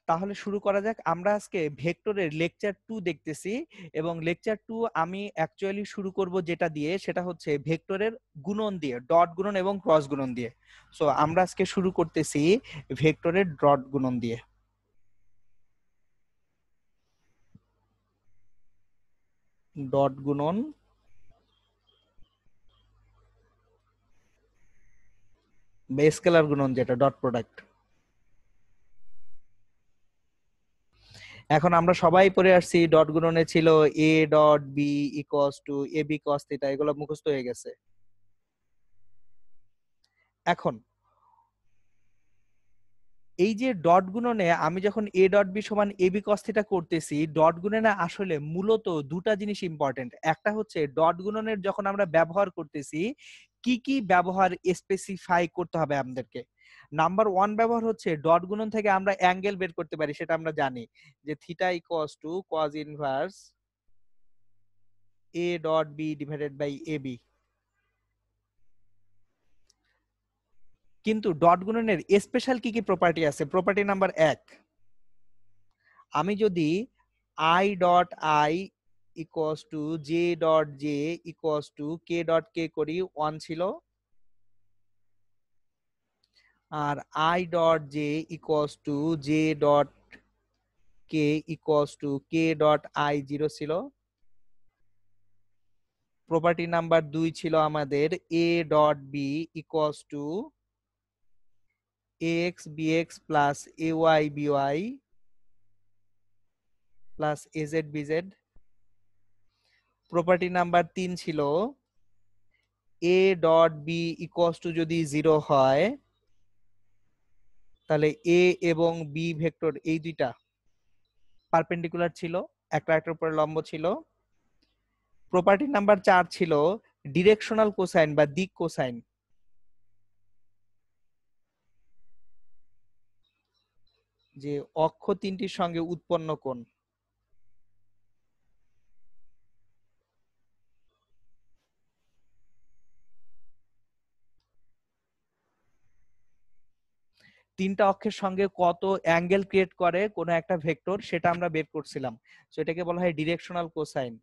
তাহলে শুরু করা যাক। আমরা আজকে ভেক্টরের লেকচার 2 দেখতেছি এবং লেকচার 2 আমি অ্যাকচুয়ালি শুরু করব যেটা দিয়ে, সেটা হচ্ছে ভেক্টরের গুণন দিয়ে, ডট গুণন এবং ক্রস গুণন দিয়ে। সো আমরা আজকে শুরু করতেছি ভেক্টরের ডট গুণন দিয়ে। ডট গুণন বা স্কেলার গুণন, যেটা ডট প্রোডাক্ট। এখন আমরা সবাই পড়ে আসছি ডট গুণনে ছিল A dot B equals to A B cos theta, এগুলো মুখস্থ হয়ে গেছে। এখন এই যে ডট গুণনে আমি যখন এ ডট বি সমান এ বি কস থিটা করতেছি, ডট গুণনে আসলে মূলত দুটা জিনিস ইম্পর্টেন্ট। একটা হচ্ছে ডট গুণনের যখন আমরা ব্যবহার করতেছি কি কি ব্যবহার স্পেসিফাই করতে হবে আমাদেরকে। নাম্বার ওয়ান ব্যবহার হচ্ছে ডট গুণন থেকে আমরা অ্যাঙ্গেল বের করতে পারি, সেটা আমরা জানি যে theta equals to cos inverse A dot B divided by A B. কিন্তু ডট গুণনের স্পেশাল কি কি প্রপার্টি আছে? প্রপার্টি নাম্বার এক, আমি যদি I dot I equals to J dot J equals to K dot K করি, 1 ছিল। আর I dot J equals to J dot K equals to K dot I 0 ছিল। প্রপার্টি নাম্বার 2 ছিল আমাদের A dot B equals two X BX plus A Y BY plus AZ BZ. Property number 3 ছিল A dot B equals to যদি 0 হয় তাহলে এ এবং B vector এই দুইটা পারপেন্ডিকুলার ছিল, একটা একটার উপরে লম্ব ছিল। প্রপার্টি নাম্বার 4 ছিল ডিরেকশনাল কোসাইন বা দিক কোসাইন, যে অক্ষ তিনটির সঙ্গে উৎপন্ন কোণ। তিনটা অক্ষের সঙ্গে কত অ্যাঙ্গেল ক্রিয়েট করে কোন একটা ভেক্টর, সেটা আমরা বের করছিলাম। সো এটাকে বলা হয় ডিরেকশনাল কোসাইন।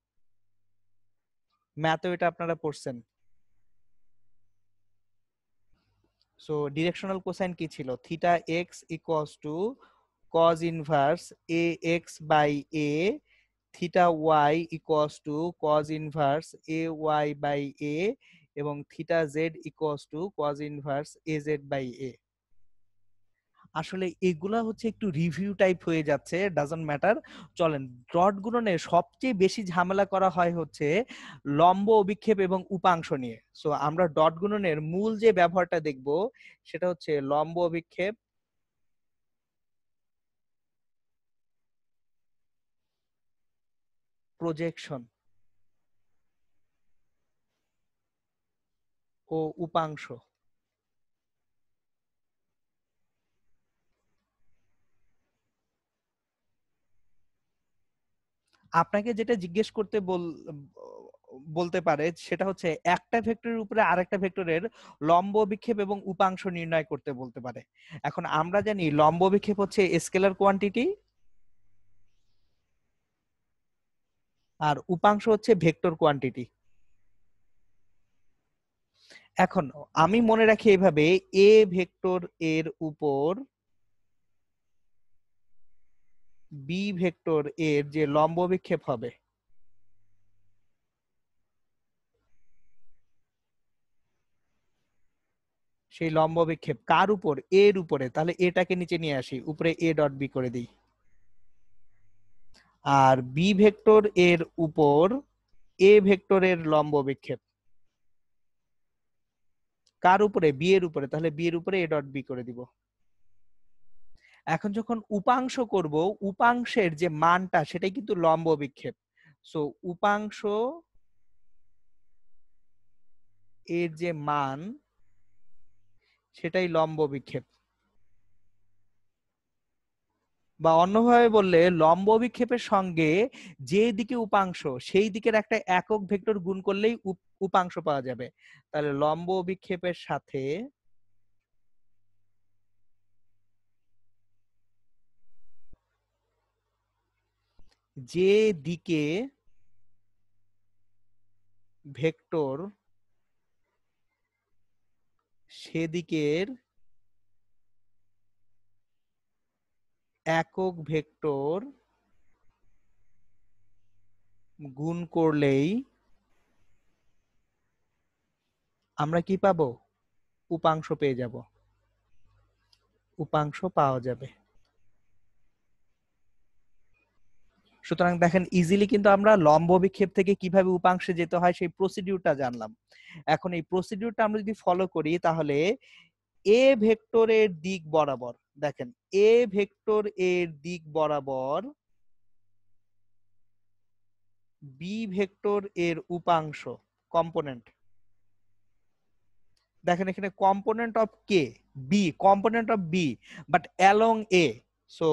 ম্যাথও এটা আপনারা পড়ছেন। সো ডিরেকশনাল কোসাইন কি ছিল? Theta x equals to cos inverse A x by A, theta y equals to cos inverse A Y by A, এবং theta z equals to cos inverse A Z by A. আসলে এগুলা হচ্ছে একটু review type হয়ে যাচ্ছে, doesn't matter. চলেন, dot গুণনে সবচেয়ে বেশি ঝামেলা করা হয় হচ্ছে লম্ব অভিক্ষেপ এবং উপাংশ নিয়ে। সো আমরা ডট গুণনের মূল যে ব্যবহারটা দেখব সেটা হচ্ছে লম্ব অভিক্ষেপ, প্রজেকশন ও উপাংশ। আপনাকে যেটা জিজ্ঞেস করতে বলতে পারে সেটা হচ্ছে একটা ভেক্টরের উপরে আরেকটা ভেক্টরের লম্ব অভিক্ষেপ এবং উপাংশ নির্ণয় করতে বলতে পারে। এখন আমরা জানি লম্ব অভিক্ষেপ হচ্ছে স্কেলার কোয়ান্টিটি আর উপাংশ হচ্ছে ভেক্টর কোয়ান্টিটি। এখন আমি মনে রাখি এইভাবে, এ ভেক্টর এর উপর বি ভেক্টর এর যে লম্ব অভিক্ষেপ হবে, সেই লম্ব অভিক্ষেপ কার উপর? এর উপরে। তাহলে এটাকে নিচে নিয়ে আসি, উপরে এ ডট বি করে দিই। আর বি ভেক্টর এর উপর এ ভেক্টরের লম্ব অভিক্ষেপ কার উপরে? বি এর উপরে। তাহলে বি এর উপরে এ ডট বি করে দিব। এখন যখন উপাংশ করব, উপাংশের যে মানটা সেটাই কিন্তু লম্ব অভিক্ষেপ। সো উপাংশ এর যে মান সেটাই লম্ব অভিক্ষেপ। বা অন্যভাবে বললে, লম্ব অভিক্ষেপের সঙ্গে যে দিকে উপাংশ সেই দিকের একটা একক ভেক্টর গুণ করলেই উপাংশ পাওয়া যাবে। তাহলে লম্ব অভিক্ষেপের সাথে যে দিকে ভেক্টর সেদিকের একক ভেক্টর গুণ করলেই আমরা কি পাবো? উপাংশ পেয়ে যাব, উপাংশ পাওয়া যাবে। সুতরাং দেখেন ইজিলি কিন্তু আমরা লম্ব বিক্ষেপ থেকে কিভাবে উপাংশে যেতে হয় সেই প্রসিডিউরটা জানলাম। এখন এই প্রসিডিউরটা আমরা যদি ফলো করি তাহলে এ ভেক্টরের দিক বরাবর, দেখেন এ ভেক্টর এর দিক বরাবর বি ভেক্টর এর উপাংশ কম্পোনেন্ট, দেখেন এখানে কম্পোনেন্ট অফ কে, B, component of B but along A, so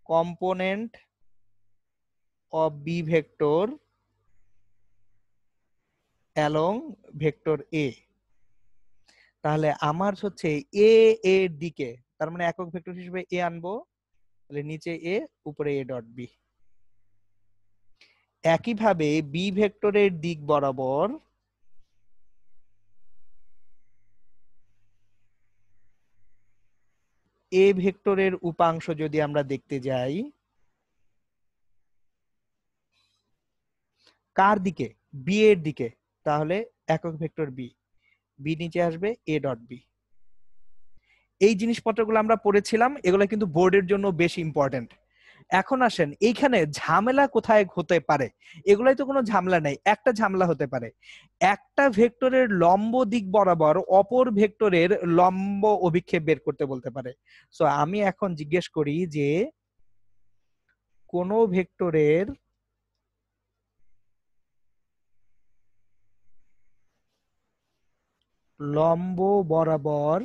component of B vector along vector A. তাহলে আমার হচ্ছে এ এর দিকে, তার মানে একক ভেক্টর হিসেবে এ আনবো, তাহলে নিচে এ উপরে এ ডট বি। একইভাবে বি ভেক্টরের দিক বরাবর এ ভেক্টরের উপাংশ যদি আমরা দেখতে যাই, কার দিকে? বি এর দিকে, তাহলে একক ভেক্টর বি, বি নিচে আসবে এ ডট বি। এই জিনিসপত্রগুলো আমরা পড়েছিলাম, এগুলো কিন্তু বোর্ডের জন্য বেশ ইম্পর্টেন্ট। এখন আসেন এইখানে ঝামেলা কোথায় হতে পারে, এগুলাই তো কোনো ঝামেলা নেই। একটা ঝামেলা হতে পারে, একটা ভেক্টরের লম্ব দিক বরাবর অপর ভেক্টরের লম্ব অভিক্ষেপ বের করতে বলতে পারে। সো আমি এখন জিজ্ঞেস করি যে কোন ভেক্টরের লম্ব বরাবর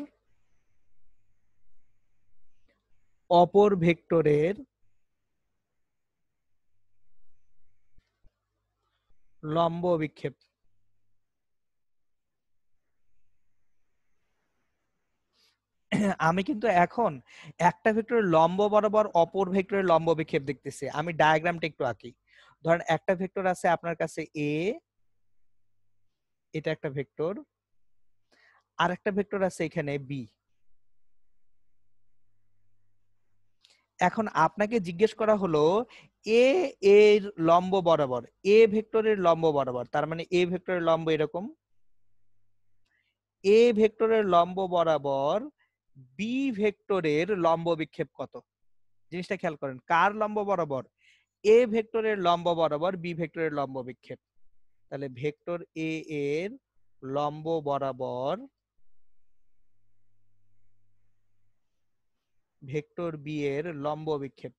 অপর ভেক্টরের লম্ব অভিক্ষেপ। আমি কিন্তু এখন একটা ভেক্টরের লম্ব বরাবর অপর ভেক্টরের লম্ব বিক্ষেপ দেখতেছি। আমি ডায়াগ্রামটা একটু আঁকি। ধরেন একটা ভেক্টর আছে আপনার কাছে এ, এটা একটা ভেক্টর, আর একটা ভেক্টর আছে এখানে বি। এখন আপনাকে জিজ্ঞেস করা হলো এ এর লম্ব বরাবর, এ ভেক্টরের লম্ব বরাবর, তার মানে এ ভেক্টরের লম্ব এরকম, এ ভেক্টরের লম্ব বরাবর বি ভেক্টরের লম্ব বিক্ষেপ কত? জিনিসটা খেয়াল করেন, কার লম্ব বরাবর? এ ভেক্টরের লম্ব বরাবর বি ভেক্টরের লম্ব বিক্ষেপ। তাহলে ভেক্টর এ এর লম্ব বরাবর ভেক্টর বি এর লম্ব বিক্ষেপ,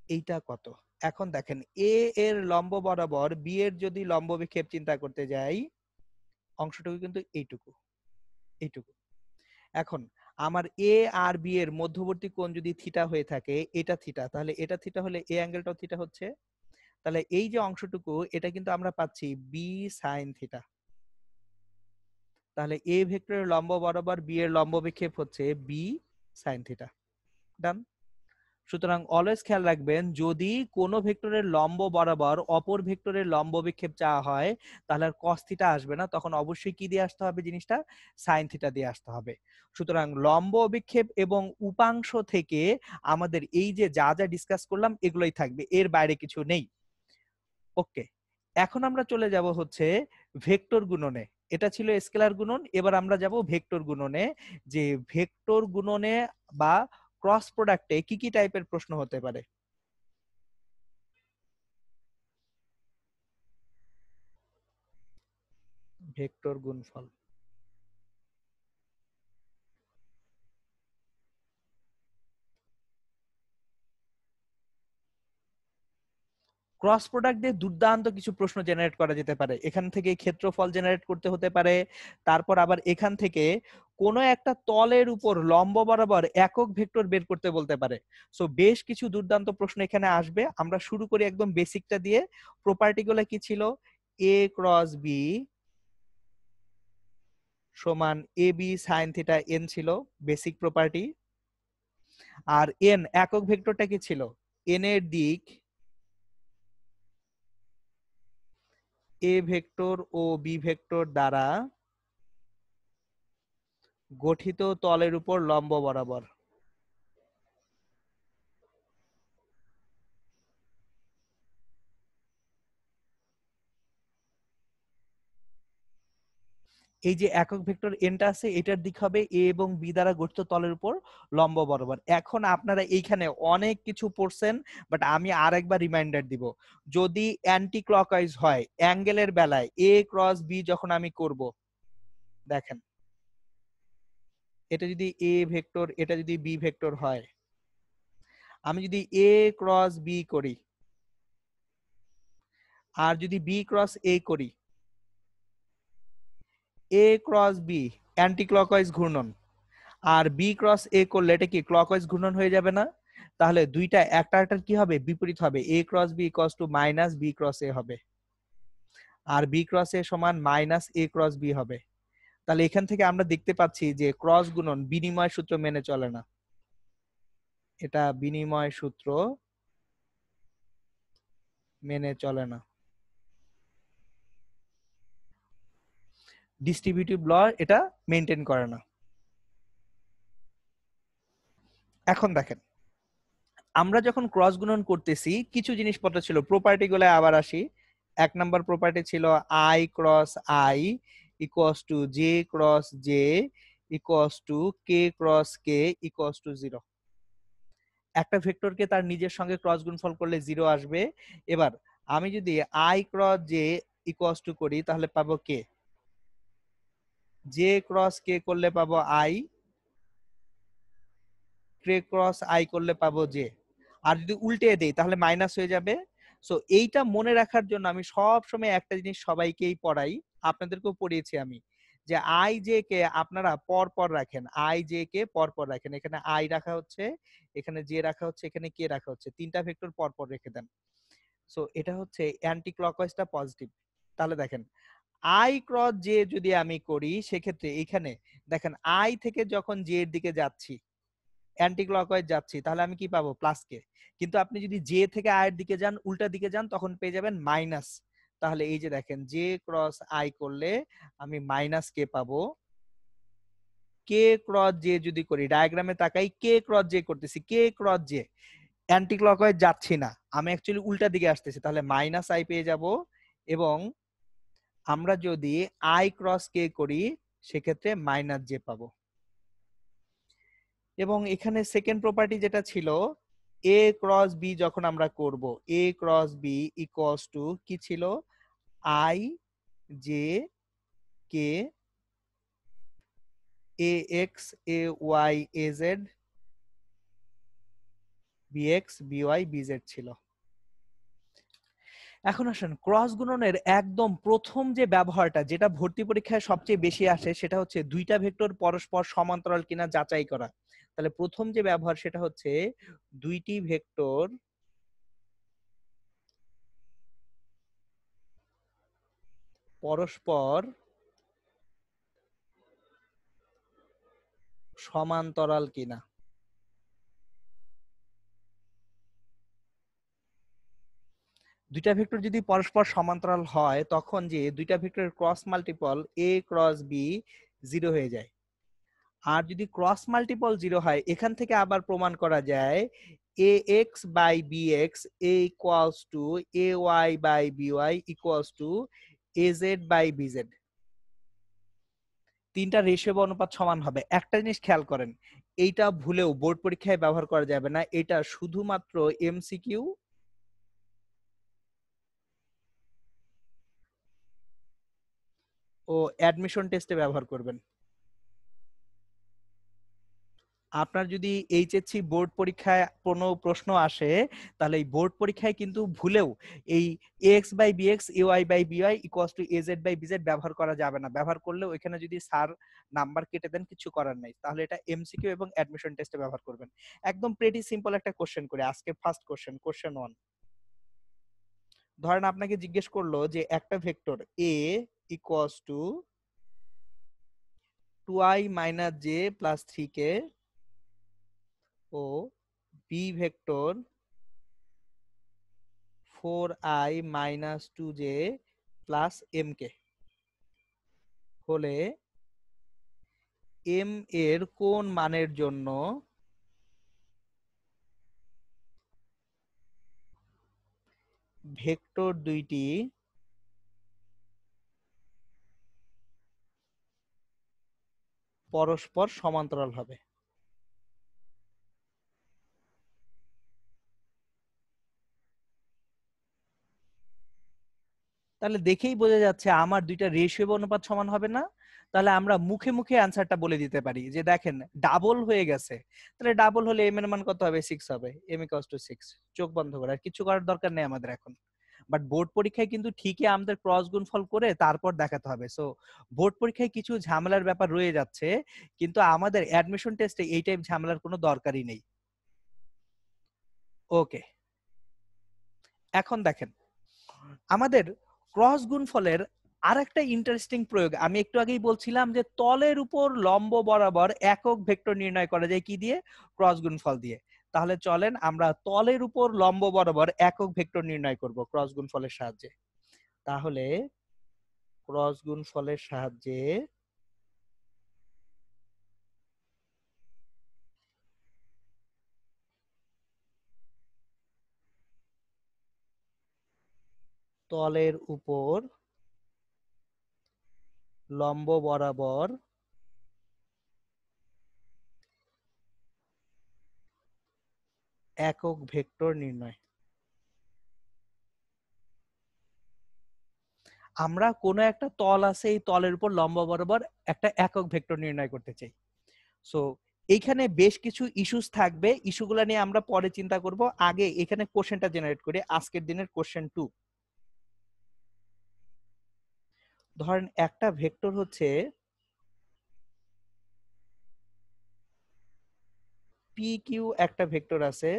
এইটা কত? এখন দেখেন এ এর লম্ব বরাবর বি এর যদি লম্ব বিক্ষেপ চিন্তা করতে যাই, অংশটুকু কিন্তু এইটুকু, এইটুকু। এখন আমার এ আর বি এর মধ্যবর্তী কোণ যদি থিটা হয়ে থাকে, এটা থিটা, তাহলে এটা থিটা হলে এ অ্যাঙ্গেলটাও থিটা হচ্ছে। তাহলে এই যে অংশটুকু, এটা কিন্তু আমরা পাচ্ছি বি সাইন থিটা। তাহলে এ ভেক্টরের লম্ব বরাবর বি এর লম্ব বিক্ষেপ হচ্ছে বি সাইন থিটা। ডান। সুতরাং অলওয়েজ খেয়াল রাখবেন, যদি কোনো ভেক্টরের লম্ব বরাবর অপর ভেক্টরের লম্ব বিক্ষেপ চাওয়া হয় তাহলে আর cos থিটা আসবে না, তখন অবশ্যই কি দিয়ে আসতে হবে? জিনিসটা সাইন থিটা দিয়ে আসতে হবে। সুতরাং লম্ব বিক্ষেপ এবং উপাংশ থেকে আমাদের এই যে যা যা ডিসকাস করলাম এগুলোই থাকবে, এর বাইরে কিছু নেই। ওকে, এখন আমরা চলে যাব হচ্ছে ভেক্টর গুণনে। এটা ছিল স্কেলার গুণন, এবার আমরা যাব ভেক্টর গুণনে, যে ভেক্টর গুণনে বা ক্রস প্রোডাক্টে কি কি টাইপের প্রশ্ন হতে পারে। ভেক্টর গুণফল, ক্রস প্রোডাক্ট দিয়ে দুর্দান্ত কিছু প্রশ্ন জেনারেট করা যেতে পারে। এখান থেকে ক্ষেত্রফল জেনারেট করতে হতে পারে, তারপর আবার এখান থেকে কোন একটা তলের উপর লম্ব বরাবর একক ভেক্টর বের করতে বলতে পারে। সো বেশ কিছু দুর্দান্ত প্রশ্ন এখানে আসবে। আমরা শুরু করি একদম বেসিকটা দিয়ে। প্রপার্টি গুলো কি ছিল? এ ক্রস বি সমান A B sine theta N ছিল বেসিক প্রপার্টি। আর এন একক ভেক্টরটা কি ছিল? এন এর দিক এ ভেক্টর ও বি ভেক্টর দ্বারা গঠিত তলের উপর লম্ব বরাবর। এই যে একক ভেক্টর এনটা আছে এটার দিক হবে এ এবং বি দ্বারা গঠিত তলের উপর লম্ব বরাবর। এখন আপনারা এইখানে অনেক কিছু পড়ছেন, বাট আমি আরেকবার রিমাইন্ডার দিব। যদি অ্যান্টি ক্লকওয়াইজ হয় অ্যাঙ্গেলের বেলায় এ ক্রস বি যখন আমি করব, দেখেন এটা যদি এ ভেক্টর এটা যদি বি ভেক্টর হয়, আমি যদি এ ক্রস বি করি আর যদি বি ক্রস এ করি, এ ক্রস বি অ্যান্টি ক্লকওয়াইজ ঘূর্ণন, আর বি ক্রস এ করলে এটা কি ক্লকওয়াইজ ঘূর্ণন হয়ে যাবে না? তাহলে দুইটা একটা একটা কি হবে? বিপরীত হবে। A cross B equals to minus B cross A হবে, আর বি ক্রস এ সমান মাইনাস এ ক্রস বি হবে। তাহলে এখান থেকে আমরা দেখতে পাচ্ছি যে ক্রস গুণন বিনিময় সূত্র মেনে চলে না, এটা বিনিময় সূত্র মেনে চলে না। ডিস্ট্রিবিউটিভ ল এটা মেনটেন করে না। এখন দেখেন আমরা যখন ক্রস গুণন করতেছি কিছু জিনিসপত্র ছিল, প্রপার্টি গুলো আবার আসি। এক নাম্বার প্রপার্টি ছিল I cross I equals to J cross J equals to K cross K equals to 0। একটা ভেক্টরকে তার নিজের সঙ্গে ক্রস গুণফল করলে 0 আসবে। এবার আমি যদি I cross J equals two করি তাহলে পাবো কে, জে ক্রস কে করলে পাবো আই, কে ক্রস আই করলে পাবো জে। আর যদি উল্টে দেই তাহলে মাইনাস হয়ে যাবে। সো এইটা মনে রাখার জন্য আমি সব সময় একটা জিনিস সবাইকেই পড়াই, আপনাদেরকেও পড়িয়েছি আমি, যে আই জে কে আপনারা পর পর রাখেন, আই জে কে পর পর রাখেন। এখানে আই রাখা হচ্ছে, এখানে জে রাখা হচ্ছে, এখানে কে রাখা হচ্ছে, তিনটা ভেক্টর পর পর রেখে দেন। সো এটা হচ্ছে অ্যান্টি ক্লকওয়াইজটা পজিটিভ। তাহলে দেখেন আই ক্রস জে যদি আমি করি সেক্ষেত্রে এখানে দেখেন আই থেকে যখন জে এর দিকে যাচ্ছি অ্যান্টি ক্লকওয়াইজ যাচ্ছি তাহলে আমি কি পাবো? প্লাস কে। কিন্তু আপনি যদি জে থেকে আই এর দিকে যান, উল্টা দিকে যান, তখন পেয়ে যাবেন মাইনাস। তাহলে এই যে দেখেন জে ক্রস আই করলে আমি মাইনাস কে পাবো। কে ক্রস জে যদি করি, ডায়াগ্রামে তাকাই, কে ক্রস জে করতেছি, কে ক্রস জে অ্যান্টি ক্লকওয়াইজ যাচ্ছি না, আমি অ্যাকচুয়ালি উল্টা দিকে আসতেছি, তাহলে মাইনাস আই পেয়ে যাব। এবং আমরা যদি আই ক্রস কে করি সেক্ষেত্রে মাইনাস জে পাবো। এবং এখানে সেকেন্ড প্রপার্টি যেটা ছিল এ ক্রস বি যখন আমরা করব, A cross B equals to কি ছিল? I J K A X A Y A Z B X B Y B Z ছিল। এখন আসেন ক্রস গুণনের একদম প্রথম যে ব্যবহারটা যেটা ভর্তি পরীক্ষায় সবচেয়ে বেশি আসে সেটা হচ্ছে দুইটা ভেক্টর পরস্পর সমান্তরাল কিনা যাচাই করা। তাহলে প্রথম যে ব্যবহার সেটা হচ্ছে দুইটি ভেক্টর পরস্পর সমান্তরাল কিনা। দুইটা ভেক্টর যদি পরস্পর সমান্তরাল হয় তখন যে দুইটা ভেক্টরের ক্রস মাল্টিপল এ ক্রস বি 0 হয়ে যায়। আর যদি ক্রস মাল্টিপল 0 হয় এখান থেকে আবার প্রমাণ করা যায় A x by B x A equals to A Y by B y equals to A Z by B z. তিনটা রেশিও বা অনুপাত সমান হবে। একটা জিনিস খেয়াল করেন, এইটা ভুলেও বোর্ড পরীক্ষায় ব্যবহার করা যাবে না, এটা শুধুমাত্র এমসিকিউ ও অ্যাডমিশন টেস্টে ব্যবহার করবেন। আপনার যদি এইচএসসি বোর্ড পরীক্ষায় কোনো প্রশ্ন আসে তাহলে এই বোর্ড পরীক্ষায় কিন্তু ভুলেও এই X by BX A Y by BY equals to A Z by BZ ব্যবহার করা যাবে না। ব্যবহার করলেও এখানে যদি স্যার নাম্বার কেটে দেন কিছু করার নাই। তাহলে এটা এমসিকিউ এবং অ্যাডমিশন টেস্টে ব্যবহার করবেন। একদম প্রেটি সিম্পল একটা কোশ্চেন করে আজকে ফার্স্ট কোশ্চেন, কোশ্চেন 1। ধরেন আপনাকে জিজ্ঞেস করলো যে একটা vector A equals to 2i minus J plus 3k ও B vector 4i minus 2j plus mk হলে m এর কোন মানের জন্য ভেক্টর দুইটি পরস্পর সমান্তরাল হবে। তাহলে দেখেই বোঝা যাচ্ছে আমার দুইটা রেশিও অনুপাত সমান হবে না। তাহলে আমরা মুখে মুখে অ্যান্সারটা বলে দিতে পারি যে দেখেন ডাবল হয়ে গেছে, তাহলে ডাবল হলে m এর মান কত হবে? 6 হবে। m = 6। চোখ বন্ধ করে আর কিছু করার দরকার নেই আমাদের এখন। বাট বোর্ড পরীক্ষায় কিন্তু ঠিকই আমাদের ক্রস গুণফল করে তারপর দেখাতে হবে। সো বোর্ড পরীক্ষায় কিছু ঝামেলার ব্যাপার রয়ে যাচ্ছে, কিন্তু আমাদের অ্যাডমিশন টেস্টে এই টাইপ ঝামেলার কোনো দরকারই নেই। ওকে, এখন দেখেন আমাদের ক্রস গুণফলের আরেকটা ইন্টারেস্টিং প্রয়োগ। আমি একটু আগেই বলছিলাম যে তলের উপর লম্ব বরাবর একক ভেক্টর নির্ণয় করা যায় কি দিয়ে? ক্রস গুণফল দিয়ে। তাহলে চলেন আমরা তলের উপর লম্ব বরাবর একক ভেক্টর নির্ণয় করব ক্রস গুণফলের সাহায্যে। তাহলে ক্রস গুণফলের সাহায্যে তলের উপর লম্ব বরাবর একক ভেক্টর নির্ণয়। আমরা কোনো একটা তল আছে, এই তলের উপর লম্ব বরাবর একটা একক ভেক্টর নির্ণয় করতে চাই। সো এইখানে বেশ কিছু ইস্যুস থাকবে, ইস্যুগুলো নিয়ে আমরা পরে চিন্তা করব। আগে এখানে কোশ্চেনটা জেনারেট করি। আজকের দিনের কোশ্চেন 2। ধরেন একটা ভেক্টর হচ্ছে পি কিউ, একটা ভেক্টর আছে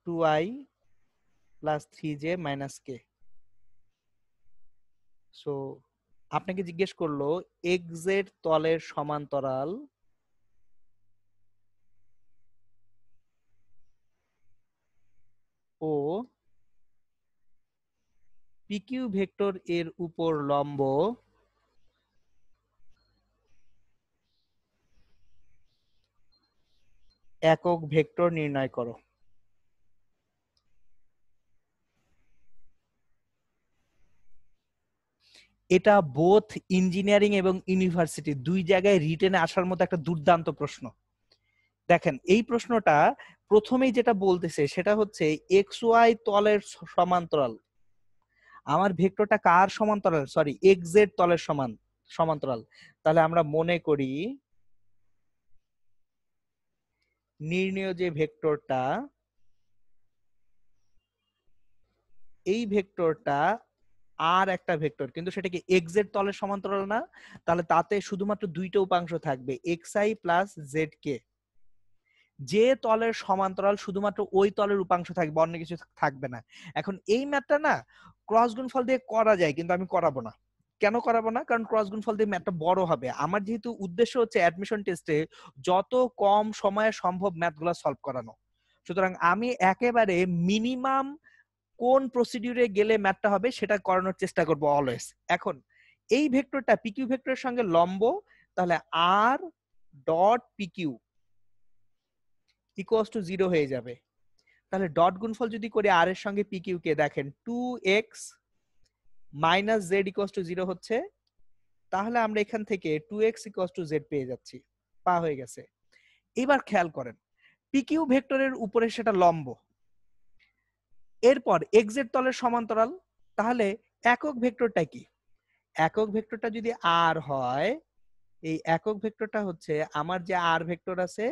2i plus 3j minus k। So আপনাকে জিজ্ঞেস করলো xz তলের সমান্তরাল ও pq ভেক্টর এর উপর লম্ব একক ভেক্টর নির্ণয় করো। এটা বোথ ইঞ্জিনিয়ারিং এবং ইউনিভার্সিটি দুই জায়গায় রিটেনে আসার মতো একটা দুর্দান্ত প্রশ্ন। দেখেন এই প্রশ্নটা প্রথমেই যেটা বলতেছে সেটা হচ্ছে এক্স ওয়াই তলের সমান্তরাল। আমার ভেক্টরটা কার সমান্তরাল? সরি, এক্স জেড তলের সমান্তরাল। তাহলে আমরা মনে করি নির্ণেয় যে ভেক্টরটা, এই ভেক্টরটা আর একটা ভেক্টর, কিন্তু সেটা কি এক্স জেড তলের সমান্তরাল না? তাহলে তাতে শুধুমাত্র দুইটা উপাংশ থাকবে, এক্স আই প্লাস জেড কে। যে তলের সমান্তরাল শুধুমাত্র ওই তলের উপাংশ থাকবে, অন্য কিছু থাকবে না। এখন এই ম্যাথটা না ক্রস গুণফল দিয়ে করা যায়, কিন্তু আমি করাবো না। কেন করাবো না? কারণ ক্রস গুণফল দিয়ে ম্যাথটা বড় হবে। আমার যেহেতু উদ্দেশ্য হচ্ছে অ্যাডমিশন টেস্টে যত কম সময়ে সম্ভব ম্যাথগুলো সলভ করানো, সুতরাং আমি একেবারে মিনিমাম কোন প্রসিডিউরে গেলে ম্যাথটা হবে সেটা করানোর চেষ্টা করব অলওয়েজ। এখন এই ভেক্টরটা পিকিউ ভেক্টরের সঙ্গে লম্ব, তাহলে R dot PQ equals to 0 হয়ে যাবে। তাহলে ডট গুণফল যদি করি আর এর সঙ্গে পিকিউ কে, দেখেন 2x minus Z equals to 0 হচ্ছে। তাহলে আমরা এখান থেকে 2x ইকুয়ালস টু জেড পেয়ে যাচ্ছি। পা হয়ে গেছে। এবার খেয়াল করেন পিকিউ ভেক্টরের উপরে সেটা লম্ব, এরপর এক্স তলের সমান্তরাল। তাহলে একক ভেক্টরটা কি? একক ভেক্টরটা যদি আর হয়, এই একক ভেক্টরটা হচ্ছে আমার যে আর ভেক্টর আছে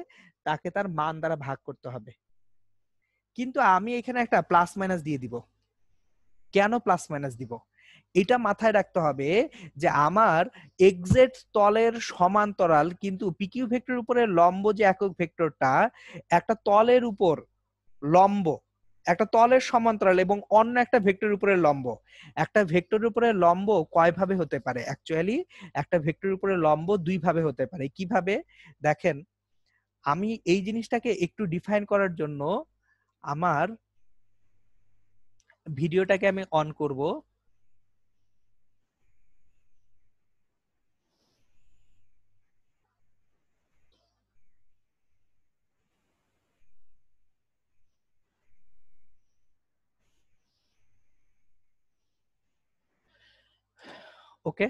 তাকে তার মান দ্বারা ভাগ করতে হবে। কিন্তু আমি এখানে একটা প্লাস মাইনাস দিয়ে দিব। কেন প্লাস মাইনাস দিব? এটা মাথায় রাখতে হবে যে আমার এক্সেট তলের সমান্তরাল, কিন্তু পিকিউ ভেক্টরের উপরে লম্ব যে একক ভেক্টরটা একটা তলের উপর লম্ব, একটা তলের সমান্তরাল এবং অন্য একটা ভেক্টরের উপরে লম্ব। একটা ভেক্টরের উপরে লম্ব কয় ভাবে হতে পারে? অ্যাকচুয়ালি একটা ভেক্টরের উপরে লম্ব দুই ভাবে হতে পারে। কিভাবে? দেখেন, আমি এই জিনিসটাকে একটু ডিফাইন করার জন্য আমার ভিডিওটাকে আমি অন করব। ওকে,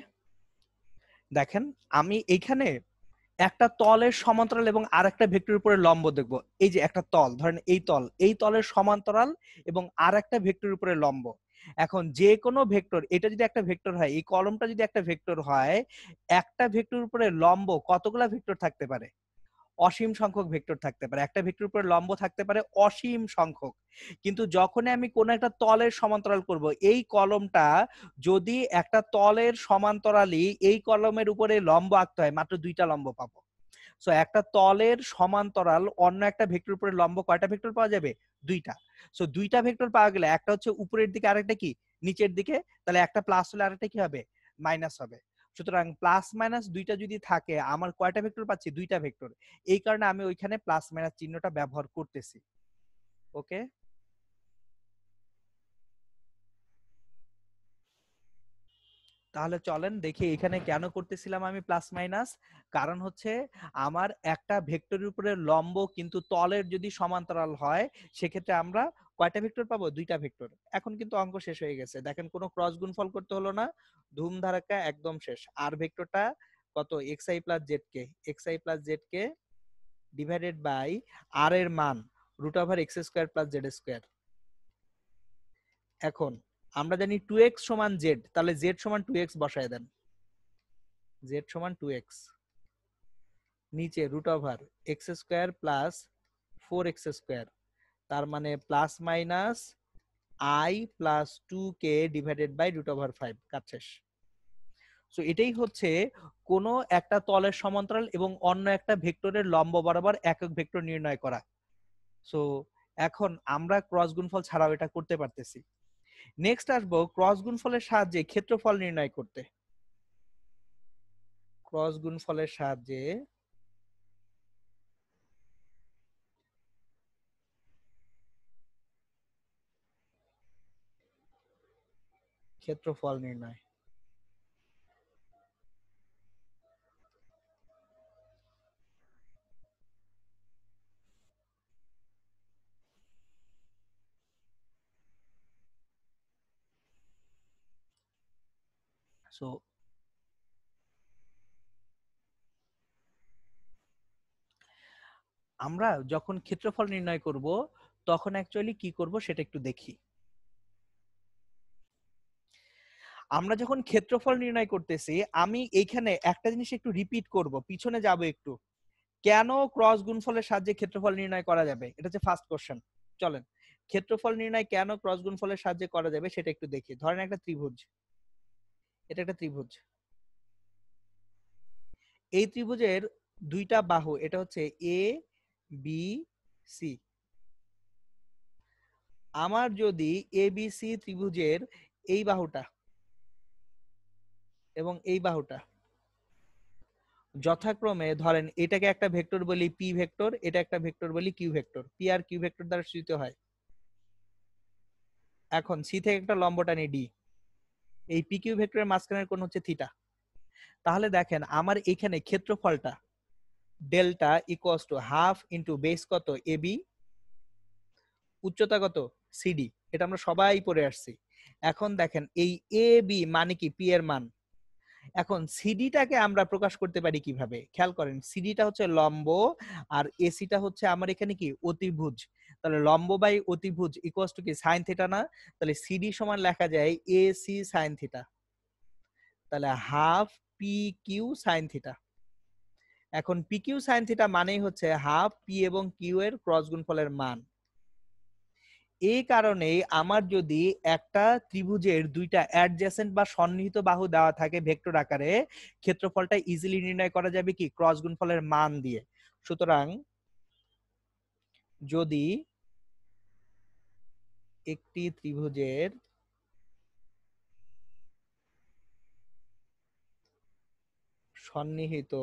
দেখেন আমি এইখানে একটা তলের সমান্তরাল এবং আরেকটা ভেক্টরের উপরে লম্ব দেখব। এই যে একটা তল, ধরেন এই তলের সমান্তরাল এবং আরেকটা ভেক্টরের উপরে লম্ব। এখন যে কোনো ভেক্টর, এটা যদি একটা ভেক্টর হয়, এই কলমটা যদি একটা ভেক্টর হয়, একটা ভেক্টরের উপরে লম্ব কতগুলা ভেক্টর থাকতে পারে? অসীম সংখ্যক ভেক্টর থাকতে পারে। একটা ভেক্টরের উপরে লম্ব থাকতে পারে অসীম সংখ্যক। কিন্তু যখনই আমি কোনো একটা তলের সমান্তরাল করব, এই কলমটা যদি একটা তলের সমান্তরালই এই কলমের উপরে লম্ব আঁকতে হয়, মাত্র দুইটা লম্ব পাবো। সো একটা তলের সমান্তরাল অন্য একটা ভেক্টর উপরে লম্ব কয়টা ভেক্টর পাওয়া যাবে? দুইটা। সো দুইটা ভেক্টর পাওয়া গেলে একটা হচ্ছে উপরের দিকে, আরেকটা কি নিচের দিকে, তাহলে একটা প্লাস হলে আরেকটা কি হবে? মাইনাস হবে। সুতরাং প্লাস মাইনাস দুইটা যদি থাকে, আমার কয়টা ভেক্টর পাচ্ছি? দুইটা ভেক্টর। এই কারণে আমি ওইখানে প্লাস মাইনাস চিহ্নটা ব্যবহার করতেছি। ওকে, তাহলে চলেন দেখি এখানে কেন করতেছিলাম আমি প্লাস মাইনাস। কারণ হচ্ছে আমার একটা ভেক্টরের উপরে লম্ব কিন্তু তলের যদি সমান্তরাল হয়, সেক্ষেত্রে আমরা কয়টা ভেক্টর পাবো? দুইটা ভেক্টর। এখন কিন্তু অঙ্ক শেষ হয়ে গেছে, দেখেন কোনো ক্রস গুণফল করতে হলো না, ধুম ধারাক্কা একদম শেষ। আর ভেক্টরটা কত? X I plus z K, x I plus z K divided by R এর মান root over x square plus z square. এখন আমরা জানি 2x সমান z, তাহলে z সমান 2x বসায় দেন। z সমান 2x, নিচে root over x square plus 4x square, তার মানে plus minus i plus 2k divided by root over 5। কাজ শেষ। সো এটাই হচ্ছে কোন একটা তলের সমান্তরাল এবং অন্য একটা ভেক্টরের লম্ব বরাবর একক ভেক্টর নির্ণয় করা। সো এখন আমরা ক্রস গুণফল ছাড়াও এটা করতে পারতেছি। নেক্সট আসবো ক্রস গুণফলের সাহায্যে ক্ষেত্রফল নির্ণয় করতে। ক্রস গুণফলের সাহায্যে ক্ষেত্রফল নির্ণয়। সো আমরা যখন ক্ষেত্রফল নির্ণয় করব, তখন অ্যাকচুয়ালি কি করব সেটা একটু দেখি। আমরা যখন ক্ষেত্রফল নির্ণয় করতেছি, আমি এইখানে একটা জিনিস একটু রিপিট করব, পিছনে যাব একটু। কেন ক্রস গুণফলের সাহায্যে ক্ষেত্রফল নির্ণয় করা যাবে, এটা হচ্ছে ফার্স্ট কোশ্চেন। চলেন, ক্ষেত্রফল নির্ণয় কেন ক্রস গুণফলের সাহায্যে করা যাবে সেটা একটু দেখি। ধরেন একটা ত্রিভুজ, এটা একটা ত্রিভুজ। এই ত্রিভুজের দুইটা বাহু, এটা হচ্ছে এ বি সি। আমার যদি এ বি সি ত্রিভুজের এই বাহুটা এবং এই বাহুটা যথাক্রমে, ধরেন এটাকে একটা ভেক্টর বলি পি ভেক্টর, এটা একটা ভেক্টর বলি Q vector, P R Q vector দ্বারা সূচিত হয়। এখন সি থেকে একটা লম্ব টানি ডি, এই পি কিউ ভেক্টরের মাঝখানের কোণ হচ্ছে থিটা। তাহলে দেখেন আমার এখানে ক্ষেত্রফলটা delta equals to half into base কত এ বি, উচ্চতা কত সিডি, এটা আমরা সবাই পড়ে আসছি। এখন দেখেন এই এ বি মানে কি? পি এর মান। এখন সিডিটাকে আমরা প্রকাশ করতে পারি কিভাবে? খেয়াল করেন, সিডিটা হচ্ছে লম্ব আর এসিটা হচ্ছে আমার এখানে কি? অতিভুজ। তাহলে লম্ব বাই অতিভুজ ইকুয়ালস টু কি? সাইন থিটা না? তাহলে সিডি সমান লেখা যায় এ সি সাইন থিটা। তাহলে half P Q sine theta. এখন পি কিউ সাইন থিটা মানেই হচ্ছে হাফ পি এবং কিউ এর ক্রস গুণফলের মান। এই কারণে আমার যদি একটা ত্রিভুজের দুইটা অ্যাডজেসেন্ট বা সন্নিহিত বাহু দেওয়া থাকে ভেক্টর আকারে, ক্ষেত্রফলটা ইজিলি নির্ণয় করা যাবে কি? ক্রস গুণফলের মান দিয়ে। সুতরাং যদি একটি ত্রিভুজের সন্নিহিত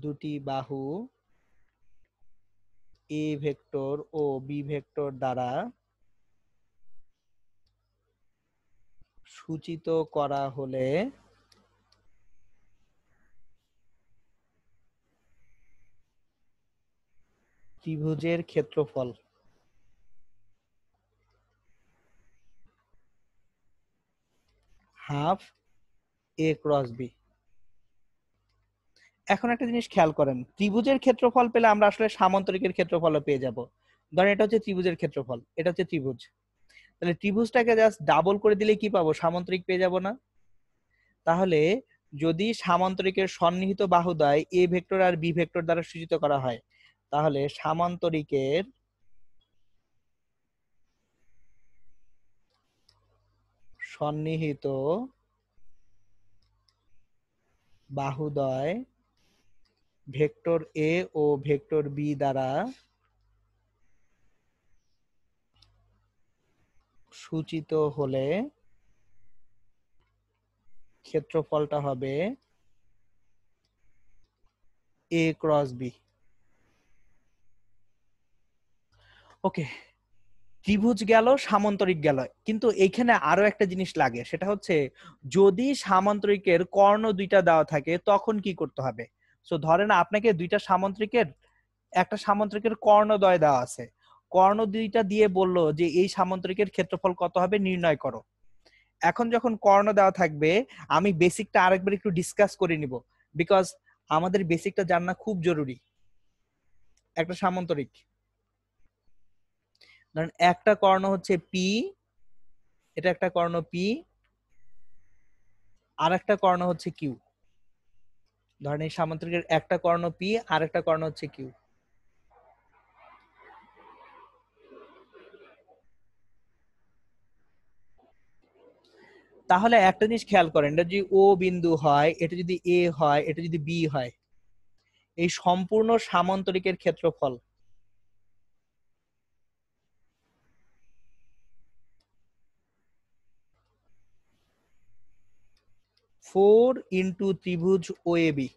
দুটি বাহু এ ভেক্টর ও বি ভেক্টর দ্বারা সূচিত করা হলে ত্রিভুজের ক্ষেত্রফল হাফ এ ক্রস বি। এখন একটা জিনিস খেয়াল করেন, ত্রিভুজের ক্ষেত্রফল পেলে আমরা আসলে সামান্তরিকের ক্ষেত্রফলও পেয়ে যাব। ধরেন এটা হচ্ছে ত্রিভুজের ক্ষেত্রফল, এটা হচ্ছে ত্রিভুজ, তাহলে ত্রিভুজটাকে জাস্ট ডাবল করে দিলে কি পাবো? সামান্তরিক পেয়ে যাব না? তাহলে যদি সামান্তরিকের সন্নিহিত বাহুদ্বয় এ ভেক্টর আর বি ভেক্টর দ্বারা সূচিত করা হয়, তাহলে সামান্তরিকের সন্নিহিত বাহুদ্বয় ভেক্টর এ ও ভেক্টর বি দ্বারা সূচিত হলে ক্ষেত্রফলটা হবে এ ক্রস বি। ওকে, ত্রিভুজ গেল, সামান্তরিক গেল, কিন্তু এখানে আরো একটা জিনিস লাগে, সেটা হচ্ছে যদি সামান্তরিকের কর্ণ দুইটা দেওয়া থাকে তখন কি করতে হবে। সো ধরেন আপনাকে দুইটা সামান্তরিকের, একটা সামান্তরিকের কর্ণদ্বয় দেওয়া আছে, কর্ণ দুইটা দিয়ে বলল যে এই সামান্তরিকের ক্ষেত্রফল কত হবে নির্ণয় করো। এখন যখন কর্ণ দেওয়া থাকবে, আমি বেসিকটা আরেকবার একটু ডিসকাস করে নিব, বিকজ আমাদের বেসিকটা জানা খুব জরুরি। একটা সামান্তরিক, ধরেন একটা কর্ণ হচ্ছে পি, এটা একটা কর্ণ পি, আর একটা কর্ণ হচ্ছে কিউ। ধরেন এই সামান্তরিকের একটা কর্ণ পি আর একটা কর্ণ হচ্ছে কিউ। তাহলে একটা জিনিস খেয়াল করেন, এটা যদি ও বিন্দু হয়, এটা যদি এ হয়, এটা যদি বি হয়, এই সম্পূর্ণ সামান্তরিকের ক্ষেত্রফল ফোর ইন্টু ত্রিভুজ ও এ বি।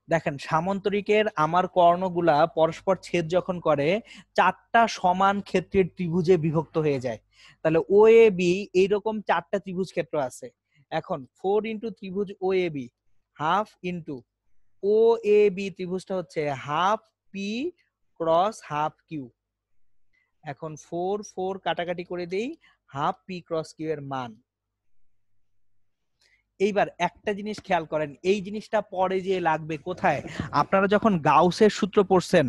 দেখেন সামান্তরিকের আমার কর্ণগুলা পরস্পর ছেদ যখন করে, চারটা সমান ক্ষেত্রের ত্রিভুজে বিভক্ত হয়ে যায়। তাহলে ও এ বি এইরকম চারটা ত্রিভুজ ক্ষেত্র আছে। এখন ফোর ইন্টু ত্রিভুজ O A B half into O A B ত্রিভুজটা হচ্ছে half P cross half Q. এখন ফোর ফোর কাটাকাটি করে দেই, হাফ পি ক্রস কিউ এর মান। এইবার একটা জিনিস খেয়াল করেন, এই জিনিসটা পরে যে লাগবে কোথায়, আপনারা যখন গাউসের সূত্র পড়ছেন,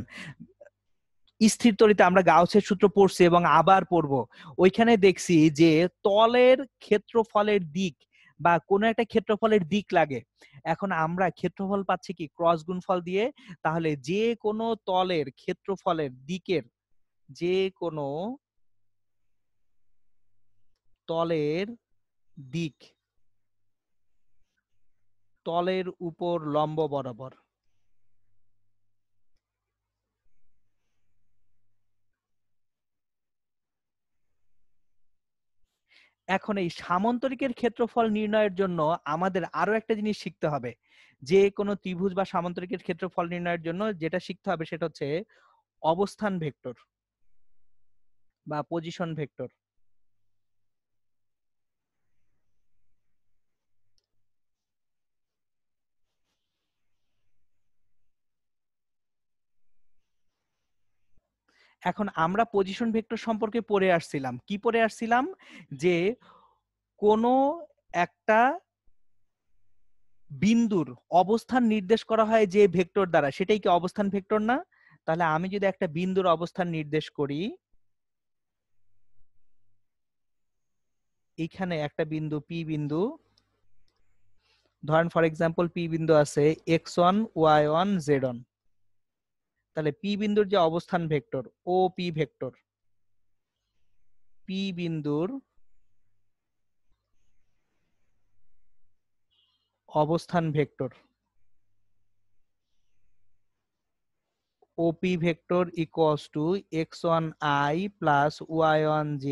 স্থির তরিতে আমরা গাউসের সূত্র পড়ছি এবং আবার পড়বো, ওইখানে দেখছি যে তলের ক্ষেত্রফলের দিক বা কোনো একটা ক্ষেত্রফলের দিক লাগে। এখন আমরা ক্ষেত্রফল পাচ্ছি কি ক্রস গুণফল দিয়ে। তাহলে যে কোনো তলের ক্ষেত্রফলের দিকের, যে কোনো তলের দিক তলের উপর লম্ব বরাবর। এখন এই সামান্তরিকের ক্ষেত্রফল নির্ণয়ের জন্য আমাদের আরো একটা জিনিস শিখতে হবে। যে কোনো ত্রিভুজ বা সামান্তরিকের ক্ষেত্রফল নির্ণয়ের জন্য যেটা শিখতে হবে সেটা হচ্ছে অবস্থান ভেক্টর বা পজিশন ভেক্টর। এখন আমরা পজিশন ভেক্টর সম্পর্কে পড়ে আসছিলাম, কি পড়ে আসছিলাম, যে কোনো একটা বিন্দুর অবস্থান নির্দেশ করা হয় যে ভেক্টর দ্বারা, সেটাই কি অবস্থান ভেক্টর না? তাহলে আমি যদি একটা বিন্দুর অবস্থান নির্দেশ করি, এখানে একটা বিন্দু পি বিন্দু, ধরেন ফর এক্সাম্পল পি বিন্দু আছে x1 y1 z1, তাহলে পি বিন্দুর যে অবস্থান ভেক্টর ও পি ভেক্টর, পি বিন্দুর অবস্থান vector OP vector equals to x1i plus y1j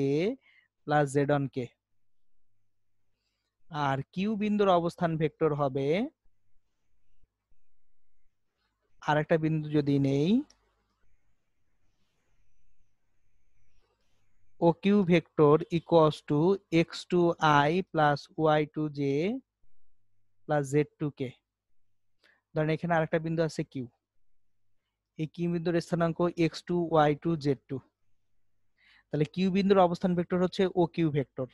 plus z1k। আর কিউ বিন্দুর অবস্থান ভেক্টর হবে, আরেকটা বিন্দু যদি নেই, OQ vector equals to x2i plus y2j plus z2k। ধরেন এখানে আরেকটা বিন্দু আছে কিউ, এই কিউ বিন্দুর স্থানাঙ্ক x2 y2 z2। তাহলে কিউ বিন্দুর অবস্থান ভেক্টর হচ্ছে ও কিউ ভেক্টর।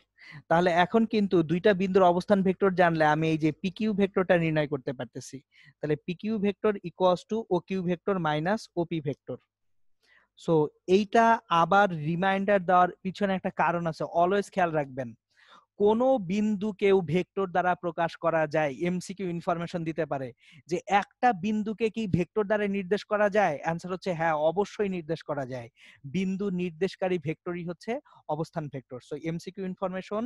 তাহলে এখন কিন্তু দুইটা বিন্দুর অবস্থান ভেক্টর জানলে আমি এই যে পি কিউ ভেক্টরটা নির্ণয় করতে পারতেছি। তাহলে P Q vector equals to O Q vector minus OP vector. So এইটা আবার রিমাইন্ডার দেওয়ার পিছনে একটা কারণ আছে, অলওয়েজ খেয়াল রাখবেন। কোন বিন্দুকেও ভেক্টর দ্বারা প্রকাশ করা যায়, এমসিকিউ ইনফরমেশন দিতে পারে যে একটা বিন্দুকে কি ভেক্টর দ্বারা নির্দেশ করা যায়। অ্যান্সার হচ্ছে হ্যাঁ, অবশ্যই নির্দেশ করা যায়। বিন্দু নির্দেশকারী ভেক্টরই হচ্ছে অবস্থান ভেক্টর। সো এমসিকিউ ইনফরমেশন,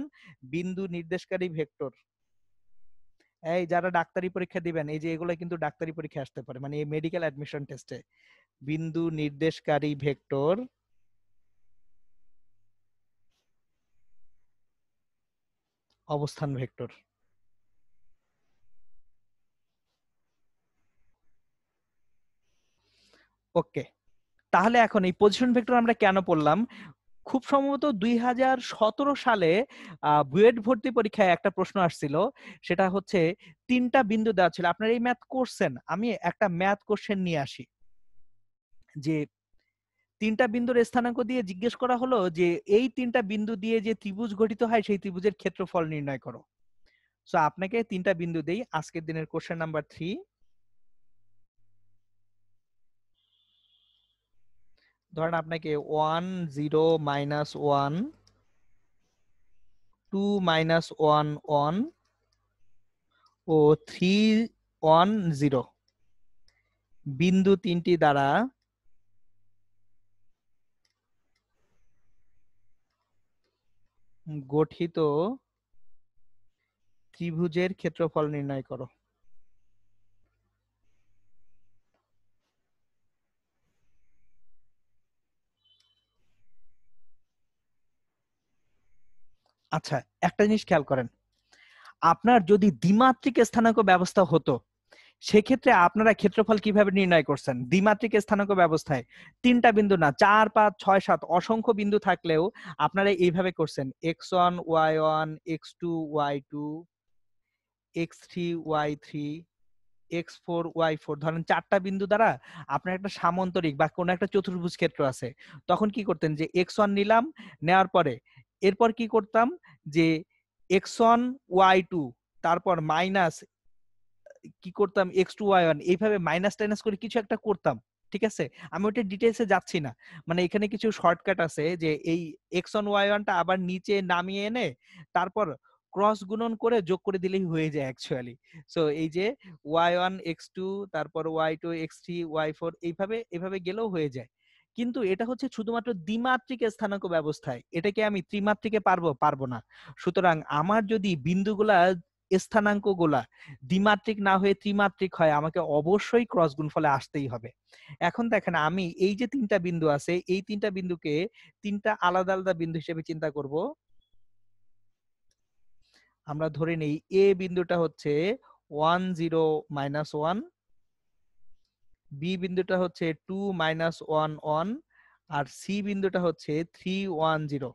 বিন্দু নির্দেশকারী ভেক্টর। এই যারা ডাক্তারি পরীক্ষা দিবেন, এই যে এগুলো কিন্তু ডাক্তারি পরীক্ষা আসতে পারে, মানে এই মেডিকেল অ্যাডমিশন টেস্টে। বিন্দু নির্দেশকারী ভেক্টর অবস্থান ভেক্টর। ওকে, তাহলে এখন এই পজিশন ভেক্টর আমরা কেন পড়লাম? খুব সম্ভবত 2017 সালে বুয়েট ভর্তি পরীক্ষায় একটা প্রশ্ন আসছিল, সেটা হচ্ছে তিনটা বিন্দু দেওয়া ছিল। আপনারা এই ম্যাথ করছেন, আমি একটা ম্যাথ কোশ্চেন নিয়ে আসি। যে তিনটা বিন্দুর স্থানাঙ্ক দিয়ে জিজ্ঞেস করা হলো যে এই তিনটা বিন্দু দিয়ে যে ত্রিভুজ গঠিত হয় সেই ত্রিভুজের ক্ষেত্রফল নির্ণয় করো। সো আপনাকে তিনটা বিন্দু দেই, আজকের দিনের কোশ্চেন নাম্বার 3। ধরেন আপনাকে 1 0 -1, 2 -1 1 ও 3 1 0 বিন্দু তিনটি দ্বারা গঠিত ত্রিভুজের ক্ষেত্রফল নির্ণয় করো। আচ্ছা, একটা জিনিস খেয়াল করেন, আপনার যদি দ্বিমাত্রিক স্থানাঙ্ক ব্যবস্থা হতো সেক্ষেত্রে আপনারা ক্ষেত্রফল কিভাবে নির্ণয় করছেন? দ্বিমাত্রিক স্থানাঙ্ক ব্যবস্থায় তিনটা বিন্দু না, 4 5 6 7 অসংখ্য বিন্দু থাকলেও আপনারা এইভাবে করছেন, x1 y1 x2 y2 x3 y3 x4 y4। ধরেন চারটা বিন্দু দ্বারা আপনার একটা সামান্তরিক বা কোনো একটা চতুর্ভুজ ক্ষেত্র আছে, তখন কি করতেন যে x1 নিলাম, নেওয়ার পরে এরপর কি করতাম যে x1 y2 তারপর মাইনাস কি করতাম x2 y1, এইভাবে মাইনাস টাইনাস করে কিছু একটা করতাম। ঠিক আছে, আমি ওটা ডিটেইলসে যাচ্ছি না, মানে এখানে কিছু শর্টকাট আছে যে এই x1 y1 টা আবার নিচে নামিয়ে এনে তারপর ক্রস গুণন করে যোগ করে দিলেই হয়ে যায় অ্যাকচুয়ালি। সো এই যে y1 x2 তারপর y2 x3 y4 এইভাবে এভাবে গেলেও হয়ে যায়। কিন্তু এটা হচ্ছে শুধুমাত্র দ্বিমাত্রিক স্থানাঙ্ক ব্যবস্থায়, এটাকে আমি ত্রিমাত্রিকে পারবো না। সুতরাং আমার যদি বিন্দুগুলা স্থানাঙ্কগুলা দ্বিমাত্রিক না হয়ে ত্রিমাত্রিক হয়, আমাকে অবশ্যই ক্রস গুণফলে আসতেই হবে। এখন দেখেন আমি এই যে তিনটা বিন্দু আছে, এই তিনটা বিন্দুকে তিনটা আলাদা আলাদা বিন্দু হিসেবে চিন্তা করব। আমরা ধরে নেই এ বিন্দুটা হচ্ছে 1 0 -1, বি বিন্দুটা হচ্ছে 2 -1 1, আর সি বিন্দুটা হচ্ছে 3 1 0।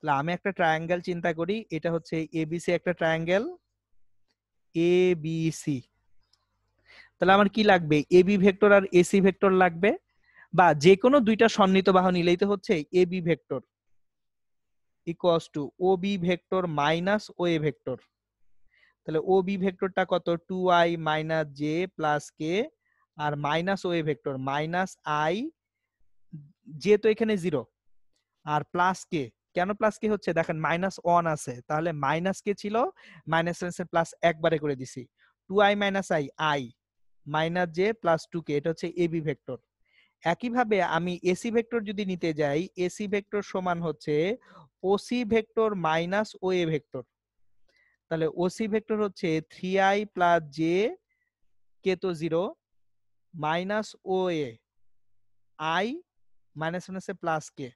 তাহলে আমি একটা ট্রায়াঙ্গেল চিন্তা করি, এটা হচ্ছে এবিসি একটা ট্রায়াঙ্গেল এবিসি। তাহলে আমার কি লাগবে? এবি ভেক্টর আর এসি ভেক্টর লাগবে, বা যে কোনো দুইটা সন্নিহিত বাহু নিলেই তো হচ্ছে AB vector equals to OB vector minus OA vector. তাহলে ওবি ভেক্টরটা কত? 2i minus J plus k, আর minus OA vector minus i, j তো এখানে 0, আর প্লাস কে। কেন প্লাস কে হচ্ছে? দেখেন মাইনাস 1 আছে, তাহলে মাইনাস কে ছিল, মাইনাস প্লাস একবারে করে দিছি। 2i minus I, I minus J plus 2কে, এটা হচ্ছে এবি ভেক্টর। একইভাবে আমি এসি ভেক্টর যদি নিতে যাই, এসি ভেক্টর সমান হচ্ছে OC vector minus OA vector. তাহলে ওসি ভেক্টর হচ্ছে 3i প্লাস জে, কে তো 0, মাইনাস ওএ আই মাইনাস মাইনাসে প্লাস কে,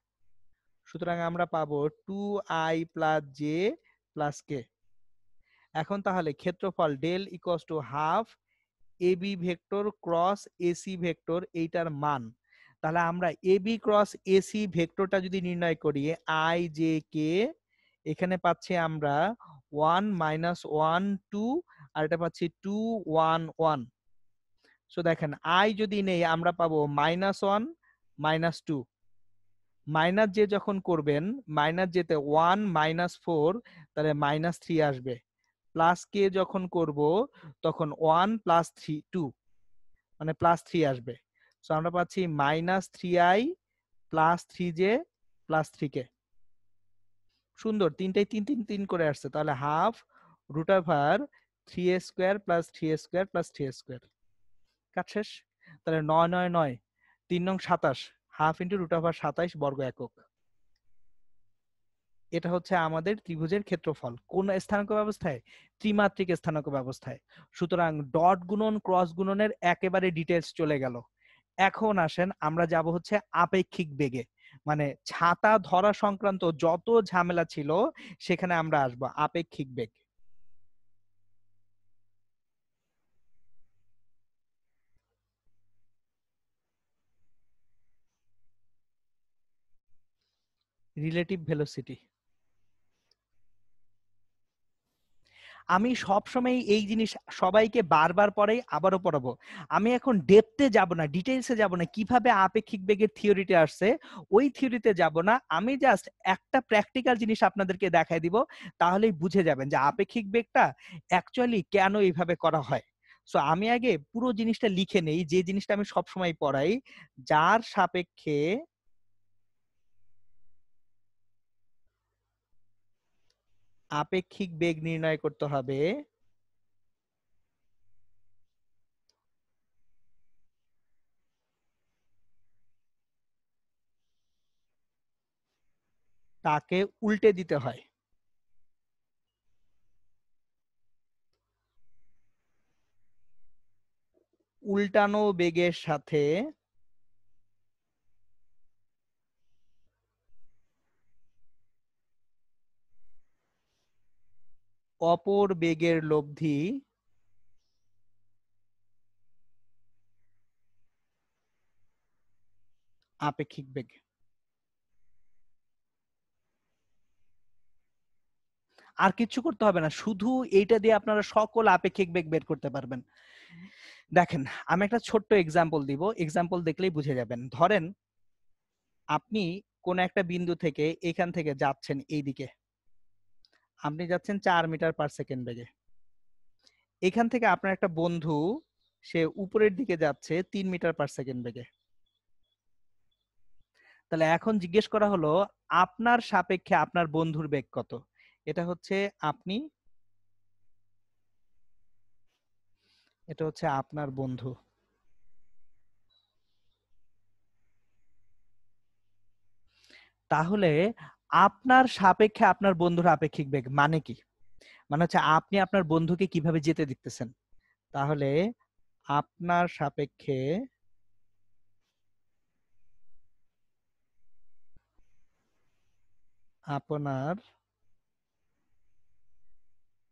সুতরাং আমরা পাবো 2i প্লাস জে প্লাস কে। এখন তাহলে ক্ষেত্রফল del equals to half AB vector cross AC vector, এইটার মান। তাহলে আমরা এবি ক্রস এসি ভেক্টরটা যদি নির্ণয় করি আই জে কে, এখানে পাচ্ছি আমরা 1 মাইনাস 1 2, আর এটা পাচ্ছি 2 1 1। সো দেখেন আই যদি নেই আমরা পাবো -1 -2, মাইনাস যে যখন করবেন মাইনাস যেতে 1 -4 তাহলে -3 আসবে, প্লাস কে যখন করব তখন 1 + 3 2 মানে +3 আসবে। সো আমরা পাচ্ছি -3i + 3j + 3k। সুন্দর, তিনটাই 3 3 3 করে আসছে, তাহলে হাফ √3a² + 3a² + 3a²। কাজ শেষ। তাহলে 9 9 9 3 নং 27, হাফ ইন্টু √27 বর্গ একক। এটা হচ্ছে আমাদের ত্রিভুজের ক্ষেত্রফল কোন স্থানাঙ্ক ব্যবস্থায়? ত্রিমাত্রিক স্থানাঙ্ক ব্যবস্থায়। সুতরাং ডট গুণন ক্রস গুণনের একেবারে ডিটেলস চলে গেল। এখন আসেন আমরা যাব হচ্ছে আপেক্ষিক বেগে, মানে ছাতা ধরা সংক্রান্ত যত ঝামেলা ছিল সেখানে আমরা আসবো আপেক্ষিক বেগ। Relative velocity. আমি সবসময় এই জিনিস সবাইকে বারবার পড়াই, আবারও পড়াবো। আমি এখন ডেপথে যাব না, ডিটেইলসে যাব না, কিভাবে আপেক্ষিক বেগের থিওরিটা আসছে ওই থিওরিতে যাব না। আমি জাস্ট একটা প্র্যাকটিক্যাল জিনিস আপনাদেরকে দেখাই দিব, তাহলেই বুঝে যাবেন যে আপেক্ষিক বেগটা অ্যাকচুয়ালি কেন এইভাবে করা হয়। সো আমি আগে পুরো জিনিসটা লিখে নেই, যে জিনিসটা আমি সবসময় পড়াই, যার সাপেক্ষে আপেক্ষিক বেগ নির্ণয় করতে হবে তাকে উল্টে দিতে হয়। উল্টানো বেগের সাথে অপর বেগের লব্ধি আপেক্ষিক বেগ। আর কিছু করতে হবে না, শুধু এইটা দিয়ে আপনারা সকল আপেক্ষিক বেগ বের করতে পারবেন। দেখেন আমি একটা ছোট্ট এক্সাম্পল দিব, এক্সাম্পল দেখলেই বুঝে যাবেন। ধরেন আপনি কোন একটা বিন্দু থেকে এখান থেকে যাচ্ছেন এইদিকে, আপনি যাচ্ছেন 4 মিটার/সেকেন্ড বেগে। এখান থেকে আপনার একটা বন্ধু সে উপরের দিকে যাচ্ছে 3 মিটার/সেকেন্ড বেগে। তাহলে এখন জিজ্ঞেস করা হলো আপনার সাপেক্ষে আপনার বন্ধুর বেগ কত। এটা হচ্ছে আপনি, এটা হচ্ছে আপনার বন্ধু। তাহলে আপনার সাপেক্ষে আপনার বন্ধুর আপেক্ষিক বেগ মানে কি? মানে হচ্ছে আপনি আপনার বন্ধুকে কিভাবে যেতে দিতেছেন। তাহলে আপনার সাপেক্ষে আপনার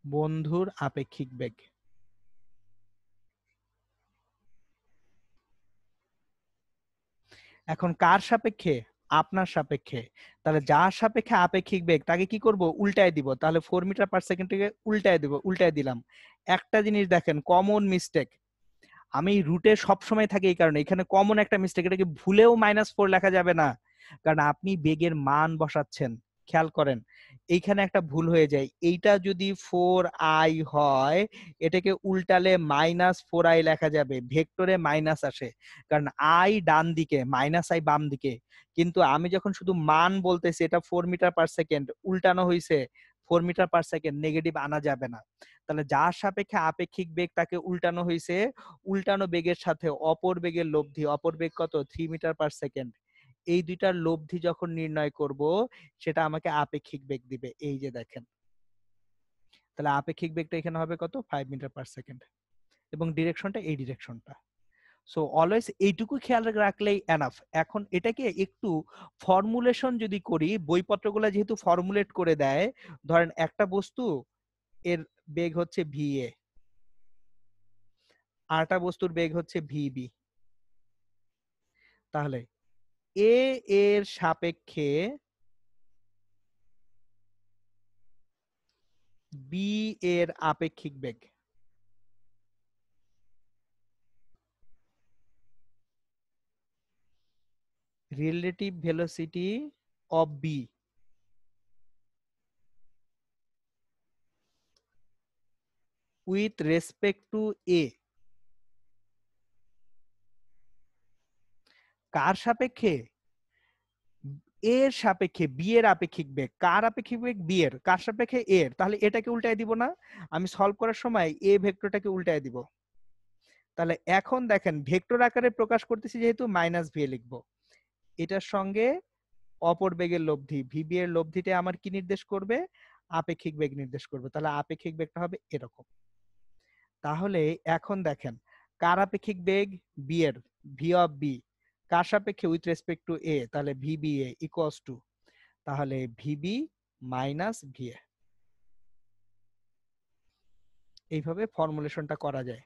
বন্ধুর আপেক্ষিক বেগ। এখন কার সাপেক্ষে? আপনার সাপেক্ষে। তাহলে যার সাপেক্ষে আপেক্ষিক বেগ তাকে কি করব? উল্টায় দিব। তাহলে 4 মিটার/সেকেন্ড থেকে উল্টায় দিব, উল্টায় দিলাম। একটা জিনিস দেখেন, কমন মিস্টেক। আমি রুটে সবসময় থাকি এই কারণে, এখানে কমন একটা মিস্টেক, এটাকে ভুলেও -4 লেখা যাবে না, কারণ আপনি বেগের মান বসাচ্ছেন। খেয়াল করেন এইখানে একটা ভুল হয়ে যায়, এইটা যদি 4i হয় এটাকে উল্টালে -4i লেখা যাবে, ভেক্টরে মাইনাস আসে, কারণ আই ডান দিকে -i বাম দিকে। কিন্তু আমি যখন শুধু মান বলতেছি এটা 4 মিটার/সেকেন্ড, উল্টানো হয়েছে 4 মিটার/সেকেন্ড, নেগেটিভ আনা যাবে না। তাহলে যার সাপেক্ষে আপেক্ষিক বেগ তাকে উল্টানো হয়েছে, উল্টানো বেগের সাথে অপর বেগের লব্ধি, অপর বেগ কত? 3 মিটার/সেকেন্ড। এই দুইটার লব্ধি যখন নির্ণয় করব সেটা আমাকে আপেক্ষিক বেগ দিবে। এই যে দেখেন, তাহলে আপেক্ষিক বেগটা এখানে হবে কত? 5 মিটার/সেকেন্ড, এবং ডিরেকশনটা এই ডিরেকশনটা। সো অলওয়েজ এইটুকু খেয়াল রাখলেই এনাফ। এখন এটাকে একটু ফর্মুলেশন যদি করি, বইপত্রগুলো যেহেতু ফর্মুলেট করে দেয়, ধরেন একটা বস্তু এর বেগ হচ্ছে VA, আরেকটা বস্তুর বেগ হচ্ছে VB, তাহলে A এর সাপেক্ষে B এর আপেক্ষিক বেগ, relative velocity of B with respect to A কার সাপেক্ষে? এর সাপেক্ষে বি এর আপেক্ষিক বেগ। কার আপেক্ষিক বেগ? বি এর। কার সাপেক্ষে? এর। তাহলে এটাকে উল্টায় দিব না? আমি সলভ করার সময় এ ভেক্টরটাকে উল্টায় দিব। তাহলে এখন দেখেন ভেক্টর আকারে প্রকাশ করতেছি যেহেতু মাইনাস ভি লিখবো। এটার সঙ্গে অপর বেগের লব্ধি ভিবি এর লব্ধিটা আমার কি নির্দেশ করবে? আপেক্ষিক বেগ নির্দেশ করবে। তাহলে আপেক্ষিক বেগটা হবে এরকম। তাহলে এখন দেখেন কার আপেক্ষিক বেগ? বি এর, ভি অফ বি কার সাপেক্ষে? উইথ রেসপেক্ট টু এ, তাহলে ভিবি এ ইকুয়ালস টু, তাহলে ভিবি মাইনাস ভিএ। এইভাবে ফর্মুলেশনটা করা যায়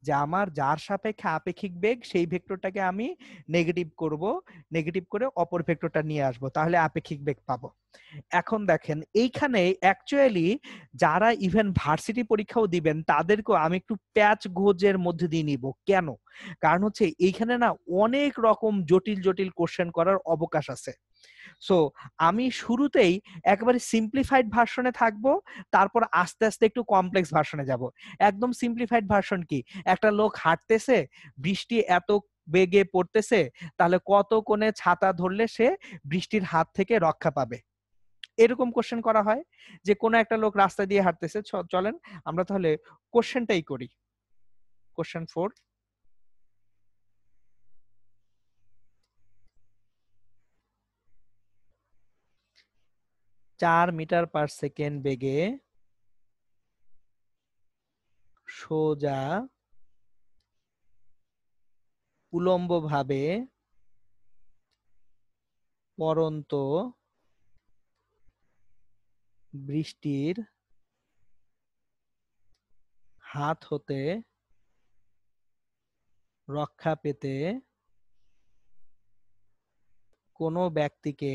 যে আমার যার সাপেক্ষে আপেক্ষিক বেগ সেই ভেক্টরটাকে আমি নেগেটিভ করব, নেগেটিভ করে অপর ভেক্টরটা নিয়ে আসব, তাহলে আপেক্ষিক বেগ পাবো। এখন দেখেন এইখানে অ্যাকচুয়ালি যারা ইভেন ভার্সিটি পরীক্ষাও দিবেন তাদেরকেও আমি একটু প্যাচ গোজের মধ্যে দিয়ে নিব। কেন? কারণ হচ্ছে এইখানে না অনেক রকম জটিল জটিল কোশ্চেন করার অবকাশ আছে। সো আমি শুরুতেই একেবারে সিম্পলিফাইড ভার্সনে থাকবো, তারপর আস্তে আস্তে একটু কমপ্লেক্স ভার্সনে যাব। একদম সিম্পলিফাইড ভার্সন কি? একটা লোক হাঁটতেছে, বৃষ্টি এত বেগে পড়তেছে, তাহলে কত কোণে ছাতা ধরলে সে বৃষ্টির হাত থেকে রক্ষা পাবে? এরকম কোশ্চেন করা হয় যে কোনো একটা লোক রাস্তা দিয়ে হাঁটতেছে। চলেন আমরা তাহলে কোশ্চেনটাই করি। কোশ্চেন 4, 4 মিটার পার সেকেন্ড বেগে সোজা উলম্বভাবে পড়ন্ত বৃষ্টির হাত হতে রক্ষা পেতে কোনো ব্যক্তিকে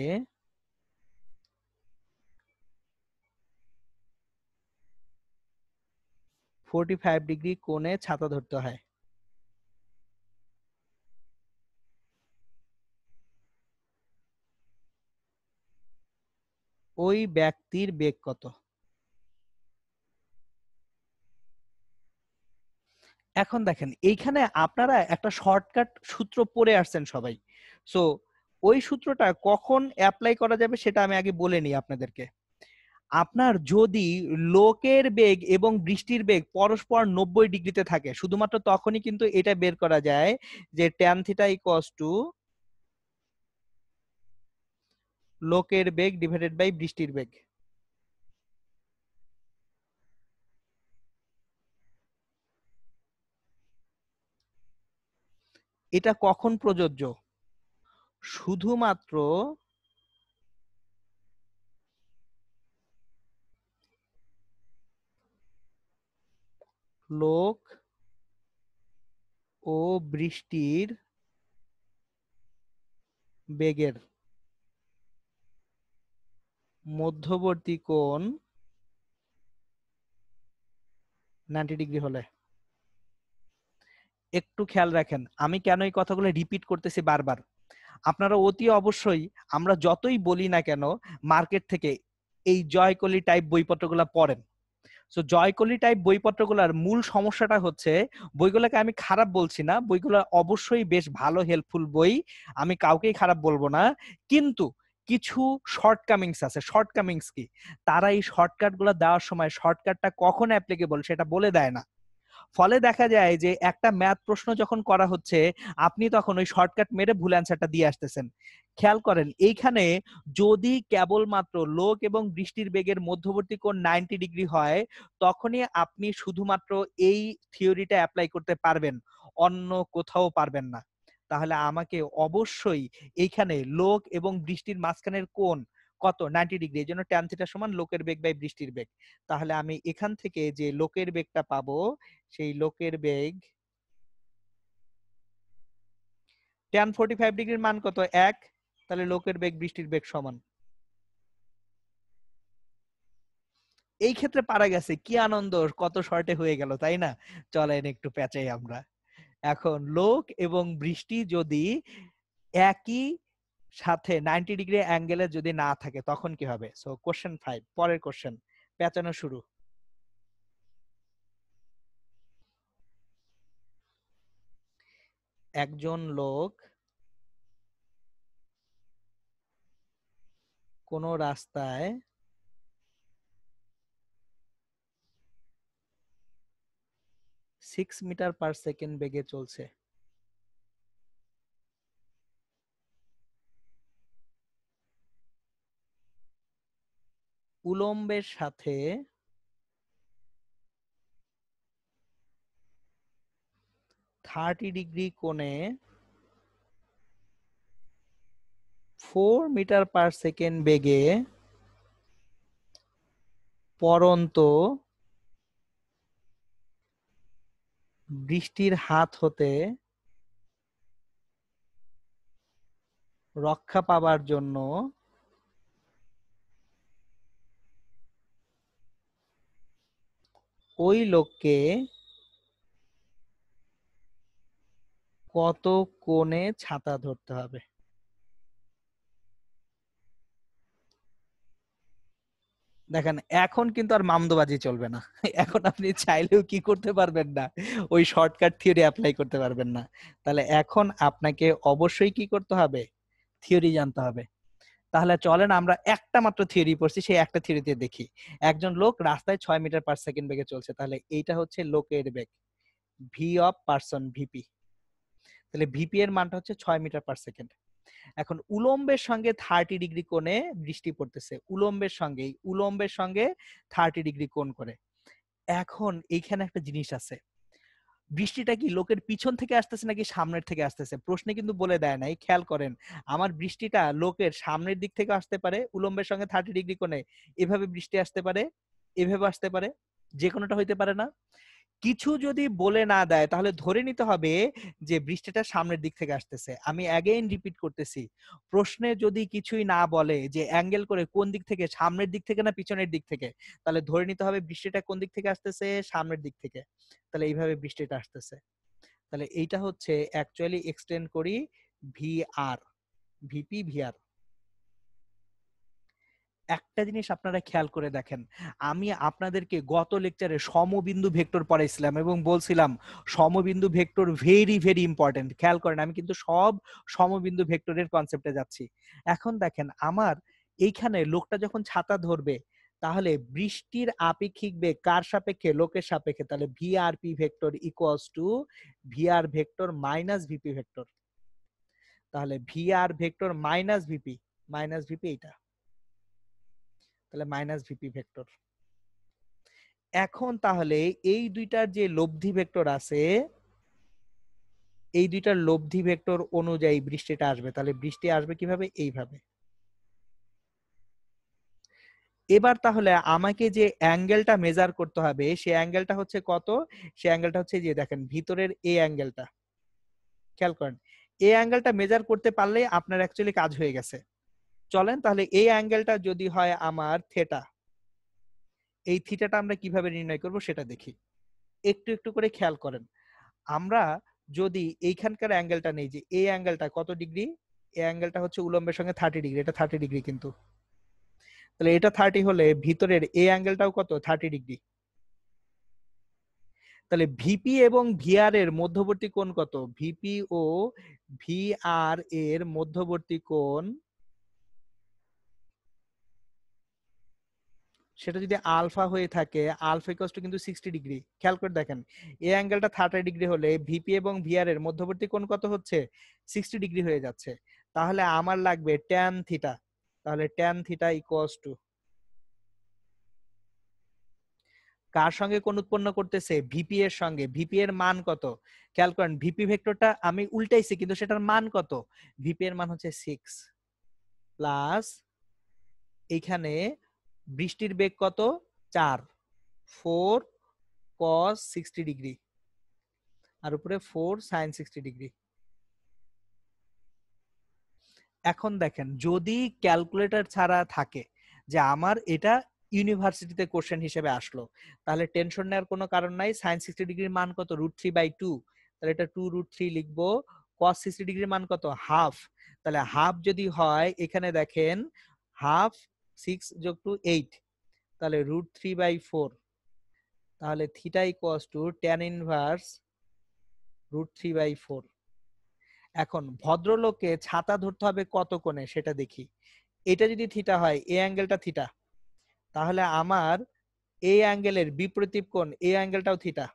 45 ডিগ্রি কোণে ছাতা ধরতে হয়। ওই ব্যক্তির বেগ কত? এখন দেখেন এইখানে আপনারা একটা শর্টকাট সূত্র পড়ে আসছেন সবাই। সো ওই সূত্রটা কখন অ্যাপ্লাই করা যাবে সেটা আমি আগে বলে নিই আপনাদেরকে। আপনার যদি লোকের বেগ এবং বৃষ্টির বেগ পরস্পর 90 ডিগ্রিতে থাকে, শুধুমাত্র তখনই কিন্তু এটা বের করা যায় যে tan থিটা ইকুয়ালস টু লোকের বেগ ডিভাইডেড বাই বৃষ্টির বেগ। এটা কখন প্রযোজ্য? শুধুমাত্র লোক ও বৃষ্টির বেগের মধ্যবর্তী কোণ 90 ডিগ্রি হলে। একটু খেয়াল রাখেন আমি কেন এই কথাগুলো রিপিট করতেছি বারবার। আপনারা অতি অবশ্যই, আমরা যতই বলি না কেন মার্কেট থেকে এই জয়কলি টাইপ বইপত্রগুলো পড়েন। সো জয়কলি টাইপ বইপত্রগুলোর মূল সমস্যাটা হচ্ছে, বইগুলোকে আমি খারাপ বলছি না, বইগুলো অবশ্যই বেশ ভালো হেল্পফুল বই, আমি কাউকেই খারাপ বলবো না, কিন্তু কিছু শর্টকামিংস আছে। শর্টকামিংস কি? তারা এই শর্টকাট গুলো দেওয়ার সময় শর্টকাটটা কখন অ্যাপ্লিকেবল সেটা বলে দেয় না। ফলে দেখা যায় যে একটা ম্যাথ প্রশ্ন যখন করা হচ্ছে আপনি তখন ওই শর্টকাট মেরে ভুল অ্যান্সারটা দিয়ে আসতেছেন। খেয়াল করেন এইখানে যদি কেবলমাত্র লোক এবং বৃষ্টির বেগের মধ্যবর্তী কোণ 90 ডিগ্রি হয় তখনই আপনি শুধুমাত্র এই থিওরিটা অ্যাপ্লাই করতে পারবেন। অন্য কোথাও পারবেন না। তাহলে আমাকে অবশ্যই এইখানে লোক এবং বৃষ্টির মাঝখানের কোণ কত 90 ডিগ্রি, এই জন্য ট্যান থিটা সমান লোকের বেগ বাই বৃষ্টির বেগ। তাহলে আমি এখান থেকে যে লোকের বেগটা পাবো সেই লোকের বেগ ট্যান 45 ডিগ্রির মান কত 1, তাহলে লোকের বেগ বৃষ্টির বেগ সমান। এই ক্ষেত্রে পারা গেছে, কি আনন্দ, কত শর্টে হয়ে গেল তাই না। চলেন একটু প্যাচাই আমরা। এখন লোক এবং বৃষ্টি যদি একই সাথে 90 ডিগ্রি অ্যাঙ্গেলে যদি না থাকে তখন কি হবে। সো কোশ্চেন 5, পরের কোশ্চেন, পেঁচানো শুরু। একজন লোক কোন রাস্তায় 6 মিটার পার সেকেন্ড বেগে চলছে। উলম্বের সাথে 30 ডিগ্রি কোণে 4 মিটার পার সেকেন্ড বেগে পরন্ত বৃষ্টির হাত হতে রক্ষা পাবার জন্য ওই লোককে কত কোণে ছাতা ধরতে হবে। দেখেন এখন কিন্তু আর মামদোবাজি চলবে না। এখন আপনি চাইলেও কি করতে পারবেন না, ওই শর্টকাট থিওরি অ্যাপ্লাই করতে পারবেন না। তাহলে এখন আপনাকে অবশ্যই কি করতে হবে, থিওরি জানতে হবে। তাহলে চলেন আমরা একটা মাত্র থিওরি পড়ছি, সেই একটা থিওরিতে দেখি। একজন লোক রাস্তায় 6 মিটার পার সেকেন্ড বেগে চলছে, তাহলে এইটা হচ্ছে লোকের বেগ, ভি অফ পারসন, ভিপি। তাহলে ভিপি এর মানটা হচ্ছে 6 মিটার পার সেকেন্ড। এখন উলম্বের সঙ্গে 30 ডিগ্রি কোণে বৃষ্টি পড়তেছে, উলম্বের সঙ্গে 30 ডিগ্রি কোণ করে। এখন এইখানে একটা জিনিস আছে, বৃষ্টিটা কি লোকের পিছন থেকে আসতেছে নাকি সামনের থেকে আসতেছে, প্রশ্নে কিন্তু বলে দেয় নাই, খেয়াল করেন। আমার বৃষ্টিটা লোকের সামনের দিক থেকে আসতে পারে উলম্বের সঙ্গে 30 ডিগ্রি কোণে, এভাবে বৃষ্টি আসতে পারে, এভাবে আসতে পারে, যে কোনোটা হইতে পারে না। কিছু যদি বলে না দেয় তাহলে ধরে নিতে হবে যে বৃষ্টিটা সামনের দিক থেকে আসতেছে। আমি অ্যাগেইন রিপিট করতেছি, প্রশ্নে যদি কিছুই না বলে যে অ্যাঙ্গেল করে কোন দিক থেকে, সামনের দিক থেকে না পিছনের দিক থেকে, তাহলে ধরে নিতে হবে বৃষ্টিটা কোন দিক থেকে আসতেছে, সামনের দিক থেকে। তাহলে এইভাবে বৃষ্টিটা আসতেছে। তাহলে এইটা হচ্ছে অ্যাকচুয়ালি এক্সটেন্ড করি ভি আর, ভিপি ভিআর। একটা জিনিস আপনারা খেয়াল করে দেখেন, আমি আপনাদেরকে গত লেকচারে সমবিন্দু ভেক্টর পড়াইছিলাম এবং বলছিলাম সমবিন্দু ভেক্টর ভেরি ভেরি ইম্পর্টেন্ট। খেয়াল করেন আমি কিন্তু সব সমবিন্দু ভেক্টরের কনসেপ্টে যাচ্ছি। এখন দেখেন আমার এইখানে লোকটা যখন ছাতা ধরবে, তাহলে বৃষ্টির আপেক্ষিক বেগ কার সাপেক্ষে, লোকের সাপেক্ষে। তাহলে V R P vector equals to V R vector minus VP vector. তাহলে V R vector minus VP এইটা, তাহলে মাইনাস ভিপি ভেক্টর। এখন তাহলে এই দুইটার যে লব্ধি ভেক্টর আছে, এই দুইটার লব্ধি ভেক্টর অনুযায়ী বৃষ্টিটা আসবে। তাহলে বৃষ্টি আসবে কিভাবে, এইভাবে। এবার তাহলে আমাকে যে অ্যাঙ্গেলটা মেজার করতে হবে সেই অ্যাঙ্গেলটা হচ্ছে কত, সেই অ্যাঙ্গেলটা হচ্ছে যে দেখেন ভিতরের এই অ্যাঙ্গেলটা, খেয়াল করেন। এই অ্যাঙ্গেলটা মেজার করতে পারলে আপনার অ্যাকচুয়ালি কাজ হয়ে গেছে। চলেন তাহলে এই অ্যাঙ্গেলটা যদি হয় আমার থেটা, এই থিটাটা আমরা কিভাবে নির্ণয় করব সেটা দেখি। একটু একটু করে খেয়াল করেন। আমরা যদি এইখানকার অ্যাঙ্গেলটা নেই, যে এই অ্যাঙ্গেলটা কত ডিগ্রি, এই অ্যাঙ্গেলটা হচ্ছে উলম্বের সঙ্গে 30 ডিগ্রি, এটা 30 ডিগ্রি কিন্তু। তাহলে এটা 30 হলে ভিতরের এই অ্যাঙ্গেলটাও কত 30 ডিগ্রি। তাহলে ভিপি এবং ভিআর এর মধ্যবর্তী কোণ কত, ভিপি ও ভিআর এর মধ্যবর্তী কোণ, সেটা যদি আলফা হয়ে থাকে, আলফা ইকুয়ালস টু কিন্তু 60 ডিগ্রি। খেয়াল করে দেখেন এই অ্যাঙ্গেলটা 30 ডিগ্রি হলে ভিপি এবং ভিআর এর মধ্যবর্তী কোণ কত হচ্ছে, 60 ডিগ্রি হয়ে যাচ্ছে। তাহলে আমার লাগবে ট্যান থিটা। তাহলে ট্যান থিটা ইকুয়ালস টু, কার সঙ্গে কোণ উৎপন্ন করতেছে? ভিপি এর সঙ্গে। ভিপি এর মান কত? খেয়াল করেন ভিপি ভেক্টরটা আমি উল্টাইছি কিন্তু সেটার মান কত? ভিপি এর মান হচ্ছে 6 প্লাস এইখানে বৃষ্টির বেগ কত? 4 4 cos 60 ডিগ্রি আর উপরে 4 sin 60 ডিগ্রি। এখন দেখেন যদি ক্যালকুলেটর ছাড়া থাকে যে আমার এটা ইউনিভার্সিটিতে কোশ্চেন হিসেবে আসলো, তাহলে টেনশন নেওয়ার কোনো কারণ নাই। sin 60 ডিগ্রির মান কত? √3/2, তাহলে এটা 2√3 লিখবো। cos 60 ডিগ্রির মান কত? হাফ, তাহলে হাফ যদি হয় এখানে দেখেন হাফ 6 যোগ 2 8, তাহলে √3/4, তাহলে theta equals to tan inverse √3/4। এখন ভদ্রলোককে ছাতা ধরতে হবে কত কোণে সেটা দেখি। এটা যদি থিটা হয়, এ অ্যাঙ্গেলটা থিটা, তাহলে আমার এই অ্যাঙ্গেলের বিপরীত কোণ এই অ্যাঙ্গেলটাও থিটা।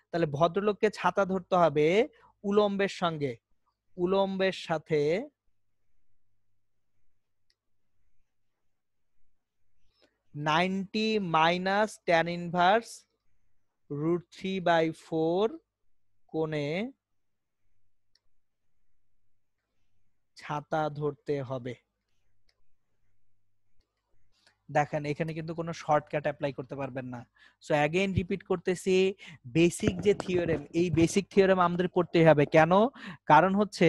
তাহলে ভদ্রলোককে ছাতা ধরতে হবে উলম্বের সঙ্গে, উলম্বের সাথে 90 মাইনাস tan ইনভার্স √3/4 কোণে ছাতা ধরতে হবে। দেখেন এখানে কিন্তু কোনো শর্টকাট অ্যাপ্লাই করতে পারবেন না। সো অ্যাগেইন রিপিট করতেছি, বেসিক যে থিওরেম, এই বেসিক থিওরেম আমাদের পড়তে হবে। কেন? কারণ হচ্ছে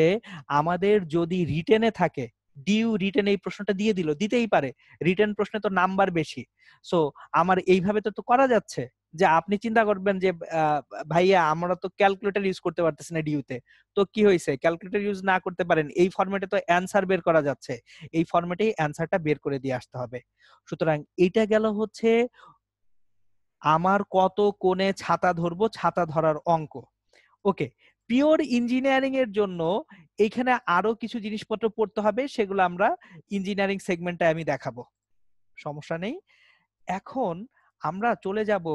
আমাদের যদি রিটেনে থাকে, ডিউ রিটেন এই প্রশ্নটা দিয়ে দিল, দিতেই পারে, রিটেন প্রশ্নে তো নাম্বার বেশি। সো আমার এইভাবে তো করা যাচ্ছে যে আপনি চিন্তা করবেন যে ভাইয়া আমরা তো ক্যালকুলেটর ইউজ করতে পারতেছি না ডিউতে, তো কি হয়েছে, ক্যালকুলেটর ইউজ না করতে পারেন, এই ফরম্যাটে তো অ্যান্সার বের করা যাচ্ছে, এই ফরম্যাটেই অ্যান্সারটা বের করে দিয়ে আসতে হবে। সুতরাং এটা গেল হচ্ছে আমার কত কোণে ছাতা ধরবো, ছাতা ধরার অঙ্ক। ওকে, পিওর ইঞ্জিনিয়ারিং এর জন্য এইখানে আরো কিছু জিনিসপত্র পড়তে হবে, সেগুলো আমরা ইঞ্জিনিয়ারিং সেগমেন্টে আমি দেখাবো, সমস্যা নেই। এখন আমরা চলে যাব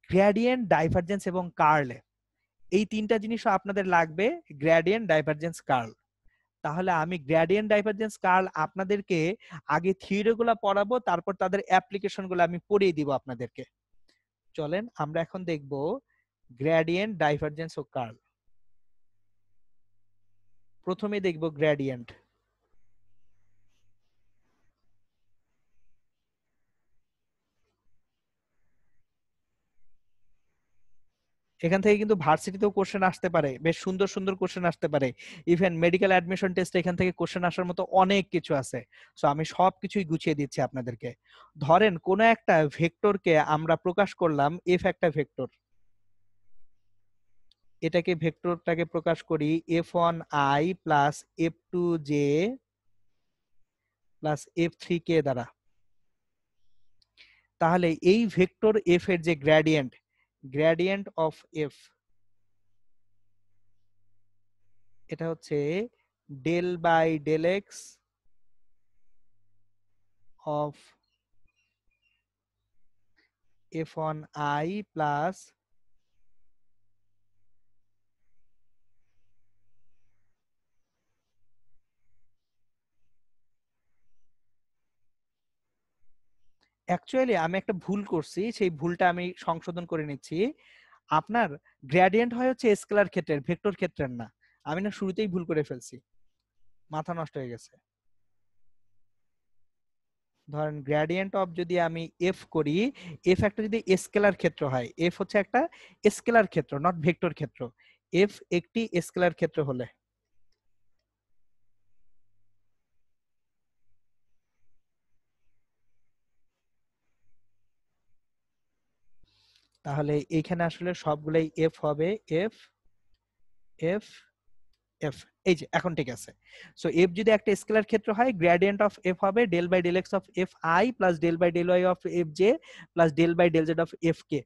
গ্রেডিয়েন্ট, ডাইভারজেন্স এবং কার্লে। এই তিনটা জিনিসও আপনাদের লাগবে, গ্রেডিয়েন্ট, ডাইভারজেন্স, কার্ল। তাহলে আমি গ্রেডিয়েন্ট, ডাইভারজেন্স, কার্ল আপনাদেরকে আগে থিওরি গুলা পড়াবো, তারপর তাদের অ্যাপ্লিকেশন গুলো আমি পড়িয়ে দিব আপনাদেরকে। চলেন আমরা এখন দেখব গ্রেডিয়েন্ট, ডাইভারজেন্স ও কার্ল। প্রথমে দেখব গ্রেডিয়েন্ট। এখান থেকে কিন্তু ভার্সিটিতেও কোশ্চেন আসতে পারে, বেশ সুন্দর সুন্দর কোশ্চেন আসতে পারে, ইভেন মেডিকেল অ্যাডমিশন টেস্টে এখান থেকে কোশ্চেন আসার মতো অনেক কিছু আছে। সো আমি সবকিছুই গুছিয়ে দিচ্ছি আপনাদেরকে। ধরেন কোন একটা ভেক্টরকে আমরা প্রকাশ করলাম, এফ একটা ভেক্টর, এটাকে ভেক্টরটাকে প্রকাশ করি f1i plus f2j plus f3k দ্বারা। তাহলে এই ভেক্টর এফ এর যে গ্রেডিয়েন্ট, গ্রেডিয়েন্ট অফ এফ, এটা হচ্ছে del by del x of f1i plus actually আমি একটা ভুল করছি, সেই ভুলটা আমি সংশোধন করে নিচ্ছি। আপনার গ্রেডিয়েন্ট হয় হচ্ছে স্কেলার ক্ষেত্রের, ভেক্টর ক্ষেত্রের না। আমি না শুরুতেই ভুল করে ফেলছি, মাথা নষ্ট হয়ে গেছে। ধরেন গ্রেডিয়েন্ট অফ যদি আমি এফ করি, এফ একটা যদি স্কেলার ক্ষেত্র হয়, এফ হচ্ছে একটা স্কেলার ক্ষেত্র, নট ভেক্টর ক্ষেত্র, এফ একটি স্কেলার ক্ষেত্র হলে, তাহলে এইখানে আসলে সবগুলাই এফ হবে, এফ এফ এফ। এই যে এখন ঠিক আছে। সো এফ যদি একটা স্কেলার ক্ষেত্র হয়, গ্রেডিয়েন্ট অফ এফ হবে del by del x of F I plus del by del y of F J plus del by del z of F K.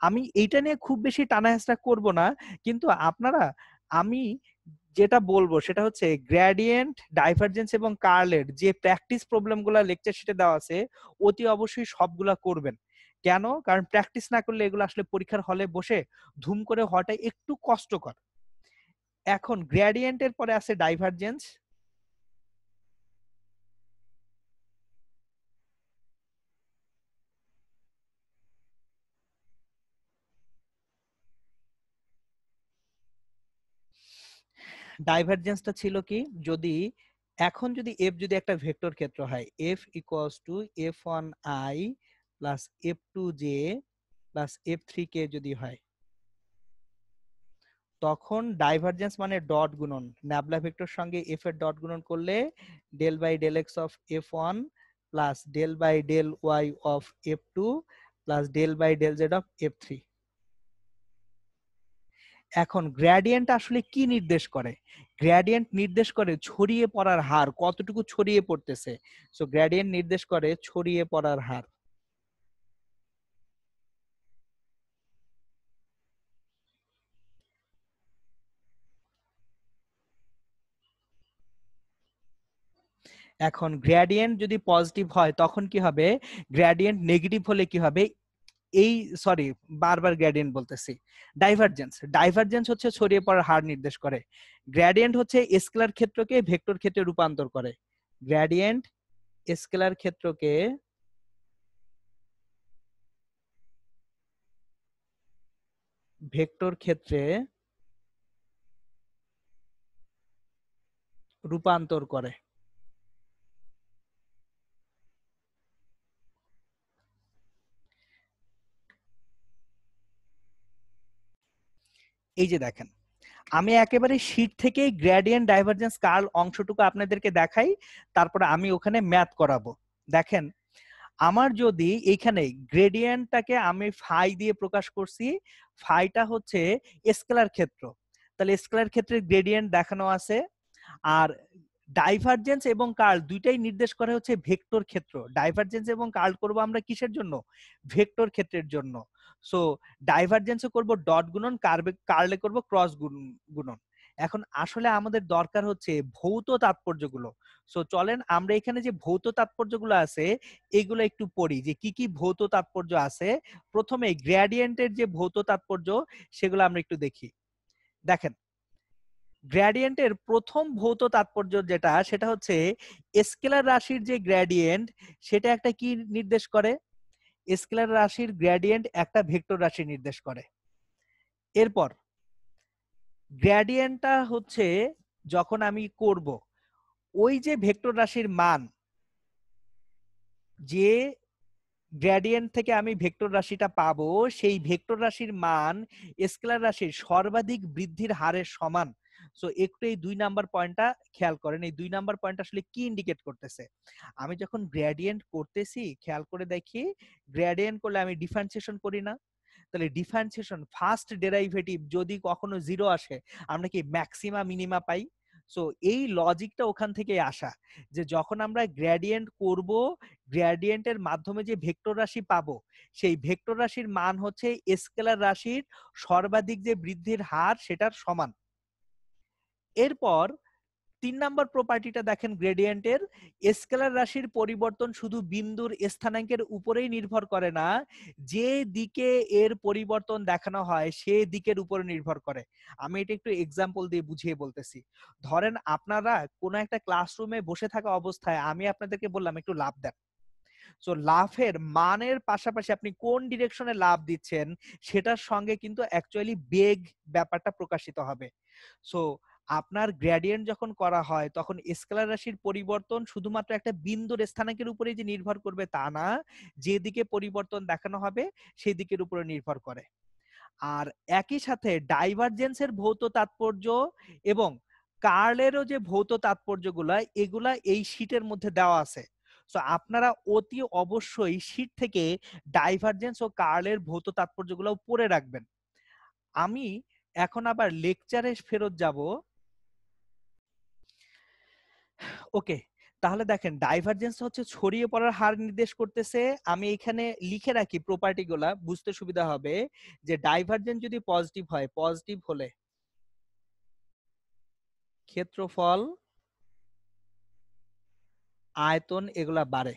আমি এইটা নিয়ে খুব বেশি টানা হেঁচড়া করব না, কিন্তু আপনারা, আমি যেটা বলবো সেটা হচ্ছে গ্রেডিয়েন্ট, ডাইভারজেন্স এবং কার্লের যে প্র্যাকটিস প্রবলেমগুলো লেকচার শিটে দেওয়া আছে, অতি অবশ্যই সবগুলা করবেন। কেন? কারণ প্র্যাকটিস না করলে এগুলো আসলে পরীক্ষার হলে বসে ধুম করে হওয়াটা একটু কষ্টকর। এখন গ্রেডিয়েন্টের পরে আছে ডাইভারজেন্স। ডাইভারজেন্সটা ছিল কি, যদি এখন যদি এফ যদি একটা ভেক্টর ক্ষেত্র হয়, F equals to f1i plus f2j plus f3k যদি হয়, তখন ডাইভারজেন্স মানে ডট গুণন, ন্যাবলা ভেক্টর সঙ্গে এফ এর ডট গুণন করলে del by del x of f1 plus del by del y of f2 plus del by del z of f3। এখন গ্রেডিয়েন্ট আসলে কি নির্দেশ করে? গ্রেডিয়েন্ট নির্দেশ করে ছড়িয়ে পড়ার হার, কতটুকু ছড়িয়ে পড়তেছে। সো গ্রেডিয়েন্ট নির্দেশ করে ছড়িয়ে পড়ার হার। এখন গ্রেডিয়েন্ট যদি পজিটিভ হয় তখন কি হবে, গ্রেডিয়েন্ট নেগেটিভ হলে কি হবে, এই সরি বারবার গ্রেডিয়েন্ট বলতেছি, ডাইভারজেন্স, ডাইভারজেন্স হচ্ছে ছড়িয়ে পড়ার হার নির্দেশ করে। গ্রেডিয়েন্ট হচ্ছে স্কেলার ক্ষেত্রকে ভেক্টর ক্ষেত্রে রূপান্তর করে। গ্রেডিয়েন্ট স্কেলার ক্ষেত্রকে ভেক্টর ক্ষেত্রে রূপান্তর করে। এই যে দেখেন, আমি একেবারে শীট থেকে গ্রেডিয়েন্ট ডাইভারজেন্স কার্ল অংশটুকু আপনাদেরকে দেখাই, তারপরে আমি ওখানে ম্যাথ করাবো। দেখেন, আমার যদি এইখানে গ্রেডিয়েন্টটাকে আমি ফাই দিয়ে প্রকাশ করছি, ফাইটা হচ্ছে স্কেলার ক্ষেত্র, তাহলে স্কেলার ক্ষেত্রের গ্রেডিয়েন্ট দেখানো আছে। আর ডাইভারজেন্স এবং কার্ল দুইটাই নির্দেশ করে হচ্ছে ভেক্টর ক্ষেত্র। ডাইভারজেন্স এবং কার্ল করব আমরা কিসের জন্য? ভেক্টর ক্ষেত্রের জন্য। সো ডাইভারজেন্সে করব ডট গুণন, কার্লে করব ক্রস গুণন। এখন আসলে আমাদের দরকার হচ্ছে ভৌত তাৎপর্যগুলো। সো চলেন আমরা এখানে যে ভৌত তাৎপর্যগুলো আছে এগুলো একটু পড়ি, যে কি কি ভৌত তাৎপর্য আছে। প্রথমে গ্রেডিয়েন্টের যে ভৌত তাৎপর্য সেগুলো আমরা একটু দেখি। দেখেন, গ্রেডিয়েন্টের প্রথম ভৌত তাৎপর্য যেটা, সেটা হচ্ছে স্কেলার রাশির যে গ্রেডিয়েন্ট সেটা একটা কি নির্দেশ করে? স্কেলার রাশির গ্রেডিয়েন্ট একটা ভেক্টর রাশি নির্দেশ করে। এরপর গ্রেডিয়েন্টটা হচ্ছে যখন আমি করব, ওই যে ভেক্টর রাশির মান, যে গ্রেডিয়েন্ট থেকে আমি ভেক্টর রাশিটা পাবো, সেই ভেক্টর রাশির মান স্কেলার রাশির সর্বাধিক বৃদ্ধির হারের সমান। সো একটু এই 2 নাম্বার পয়েন্টটা খেয়াল করেন, এই 2 নাম্বার পয়েন্ট আসলে কি ইন্ডিকেট করতেছে। আমি যখন গ্রেডিয়েন্ট করতেছি খেয়াল করে দেখি, গ্রেডিয়েন্ট করলে আমি ডিফারেন্সিয়েশন করি না, তাহলে ডিফারেন্সিয়েশন ফার্স্ট ডেরাইভেটিভ যদি কখনো জিরো আসে আমরা কি ম্যাক্সিমা মিনিমা পাই। সো এই লজিকটা ওখান থেকে আসা, যে যখন আমরা গ্রেডিয়েন্ট করব, গ্রেডিয়েন্টের মাধ্যমে যে ভেক্টর রাশি পাবো, সেই ভেক্টর রাশির মান হচ্ছে স্কেলার রাশির সর্বাধিক যে বৃদ্ধির হার সেটার সমান। এরপর 3 নাম্বার প্রপার্টিটা দেখেন গ্রেডিয়েন্টের, স্কেলার রাশির পরিবর্তন শুধু বিন্দুর স্থানাঙ্কের উপরেই নির্ভর করে না, যে দিকে এর পরিবর্তন দেখানো হয় সে দিকের উপরে নির্ভর করে। আমি এটা একটু এক্সাম্পল দিয়ে বুঝিয়ে বলতেছি। ধরেন আপনারা কোনো একটা ক্লাসরুমে বসে থাকা অবস্থায় আমি আপনাদেরকে বললাম একটু লাফ দেন। সো লাফের মানের পাশাপাশি আপনি কোন ডিরেকশনে লাফ দিচ্ছেন সেটার সঙ্গে কিন্তু অ্যাকচুয়ালি বেগ ব্যাপারটা প্রকাশিত হবে। সো আপনার গ্রেডিয়েন্ট যখন করা হয় তখন স্কেলার রাশির পরিবর্তন শুধুমাত্র একটা বিন্দুর স্থানাঙ্কের উপরে যে নির্ভর করবে তা না, যেদিকে পরিবর্তন দেখানো হবে সেই দিকের উপরে নির্ভর করে। আর একই সাথে ডাইভারজেন্সের ভৌত তাৎপর্য এবং কার্লেরও যে ভৌত তাৎপর্যগুলা, এগুলা এই শীটের মধ্যে দেওয়া আছে। সো আপনারা অতি অবশ্যই শীট থেকে ডাইভারজেন্স ও কার্লের ভৌত তাৎপর্যগুলো পড়ে রাখবেন। আমি এখন আবার লেকচারে ফেরত যাব। ওকে, তাহলে দেখেন ডাইভারজেন্স হচ্ছে ছড়িয়ে পড়ার হার নির্দেশ করতেছে। আমি এখানে লিখে রাখি প্রপার্টি গুলা, বুঝতে সুবিধা হবে। যে ডাইভারজেন্স যদি পজিটিভ হয়, পজিটিভ হলে ক্ষেত্রফল, আয়তন এগুলা বাড়ে।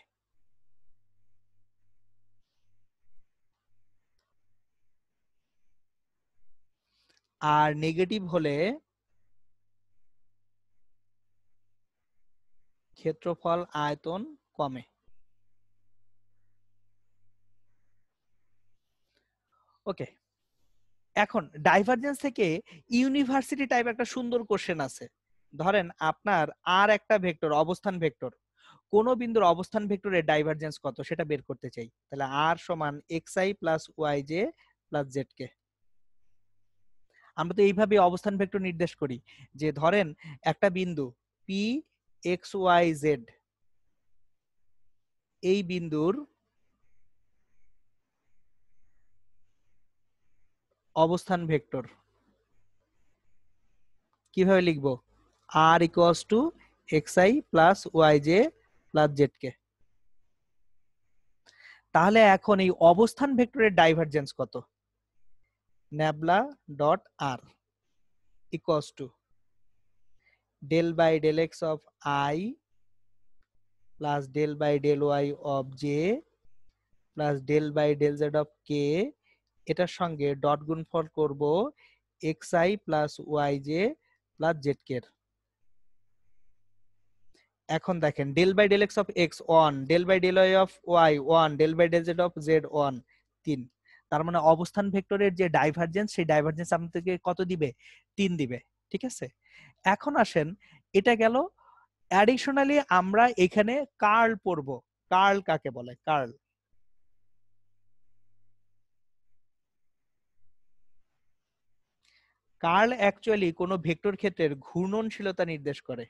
আর নেগেটিভ হলে ক্ষেত্রফল, আয়তন কমে। ওকে, এখন ডাইভারজেন্স থেকে ইউনিভার্সিটি টাইপ একটা সুন্দর কোশ্চেন আছে। ধরেন আপনার আর একটা ভেক্টর, অবস্থান ভেক্টর, কোন বিন্দুর অবস্থান ভেক্টরের ডাইভারজেন্স কত সেটা বের করতে চাই। তাহলে আর সমান xi plus yj plus zk। আমরা তো এইভাবে অবস্থান ভেক্টর নির্দেশ করি, যে ধরেন একটা বিন্দু p x y z, এই বিন্দুর অবস্থান ভেক্টর কিভাবে লিখবো? r equals to xi plus yj plus zk। তাহলে এখন এই অবস্থান ভেক্টরের ডাইভারজেন্স কত? Nabla dot R equals to del by del x of I plus del by del y of J plus del by del z of K, এটার সঙ্গে dot গুণফল করব x I plus y J plus z K. এখন দেখেন del by del x of x 1, del by del y of Y 1, del by del z of z 1, 3। তার মানে অবস্থান ভেক্টরের যে ডাইভারজেন্স, সেই ডাইভারজেন্স আপনাদেরকে কত দিবে? 3 দিবে। ঠিক আছে, এখন আসেন, এটা গেল। অ্যাডিশনালি আমরা এখানে কার্ল পড়ব। কার্ল কাকে বলে? কার্ল, কার্ল অ্যাকচুয়ালি কোনো ভেক্টর ক্ষেত্রের ঘূর্ণনশীলতা নির্দেশ করে।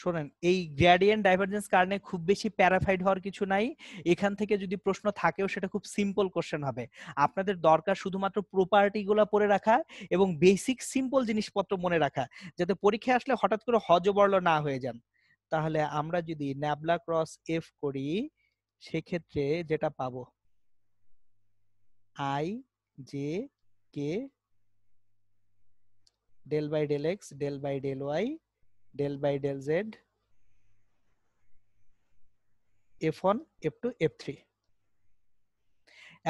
শোনেন, এই গ্রেডিয়েন্ট ডাইভারজেন্স কারণে খুব বেশি প্যারাফাইড হওয়ার কিছু নাই। এখান থেকে যদি প্রশ্ন থাকেও সেটা খুব সিম্পল কোশ্চেন হবে। আপনাদের দরকার শুধুমাত্র প্রপার্টি গুলা পড়ে রাখা এবং বেসিক সিম্পল জিনিসপত্র মনে রাখা, যাতে পরীক্ষায় আসলে হঠাৎ করে হযবরল না হয়ে যান। তাহলে আমরা যদি ন্যাবলা ক্রস এফ করি, সেক্ষেত্রে যেটা পাবো i J k del by del x del by del y del by del z F1 F2 F3।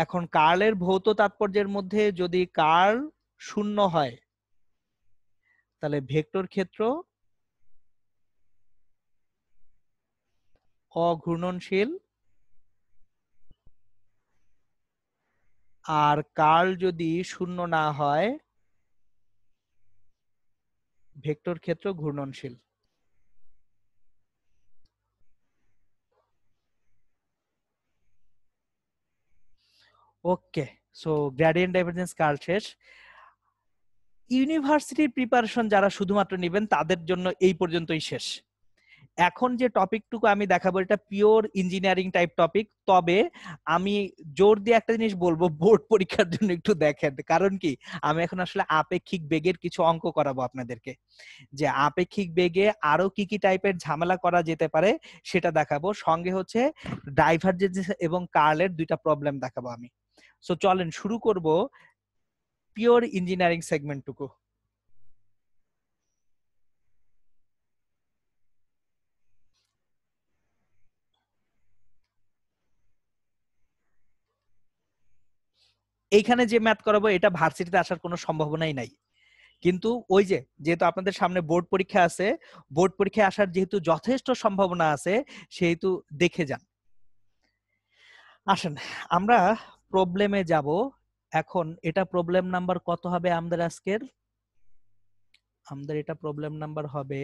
এখন কার্লের ভৌত তাৎপর্যের মধ্যে যদি কার্ল শূন্য হয়, তাহলে ভেক্টর ক্ষেত্র অঘূর্ণনশীল, আর কার্ল যদি শূন্য না হয়, ভেক্টর ক্ষেত্র ঘূর্ণনশীল। ওকে, সো গ্রেডিয়েন্ট ডাইভারজেন্স কার্ল শেষ। ইউনিভার্সিটির প্রিপারেশন যারা শুধুমাত্র নেবেন তাদের জন্য এই পর্যন্তই শেষ। এখন যে টপিকটুকু আমি দেখাবো এটা পিওর ইঞ্জিনিয়ারিং টাইপ টপিক, তবে আমি জোর দিয়ে একটা জিনিস বলবো, বোর্ড পরীক্ষার জন্য একটু দেখেন। কারণ কি, আমি এখন আসলে আপেক্ষিক বেগের কিছু অঙ্ক করাবো আপনাদেরকে, যে আপেক্ষিক বেগে আরো কি কি টাইপের ঝামেলা করা যেতে পারে সেটা দেখাবো। সঙ্গে হচ্ছে ডাইভারজেন্স এবং কার্লের দুইটা প্রবলেম দেখাবো আমি। সো চলেন শুরু করব পিওর ইঞ্জিনিয়ারিং সেগমেন্টটুকু। এইখানে যে ম্যাথ করাবো এটা ভার্সিটিতে আসার কোনো সম্ভাবনাই নাই, কিন্তু ওই যে যেহেতু আপনাদের সামনে বোর্ড পরীক্ষা আছে, বোর্ড পরীক্ষায় আসার যেহেতু যথেষ্ট সম্ভাবনা আছে, সেহেতু দেখে যান। আসেন আমরা প্রবলেমে যাব। এখন এটা প্রবলেম নাম্বার কত হবে আমাদের আজকের? আমাদের এটা প্রবলেম নাম্বার হবে,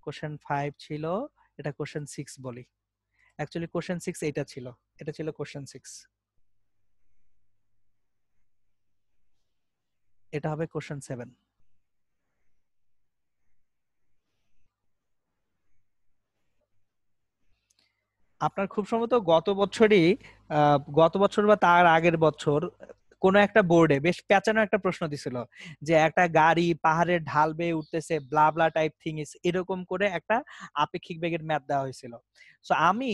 কোশ্চেন 5 ছিল, এটা কোশ্চেন 6 বলি। অ্যাকচুয়ালি কোশ্চেন 6 এটা ছিল, এটা ছিল কোশ্চেন 6, এটা হবে কোশ্চেন 7। আপনার খুব সম্ভবত গত বছর বা তার আগের বছর কোন একটা বোর্ডে বেশ পেঁচানো একটা প্রশ্ন দিছিল, যে একটা গাড়ি পাহাড়ের ঢাল বেয়ে উঠতেছে, ব্লা ব্লা টাইপ থিংস, এরকম করে একটা আপেক্ষিক বেগের ম্যাথ দেওয়া হয়েছিল। সো আমি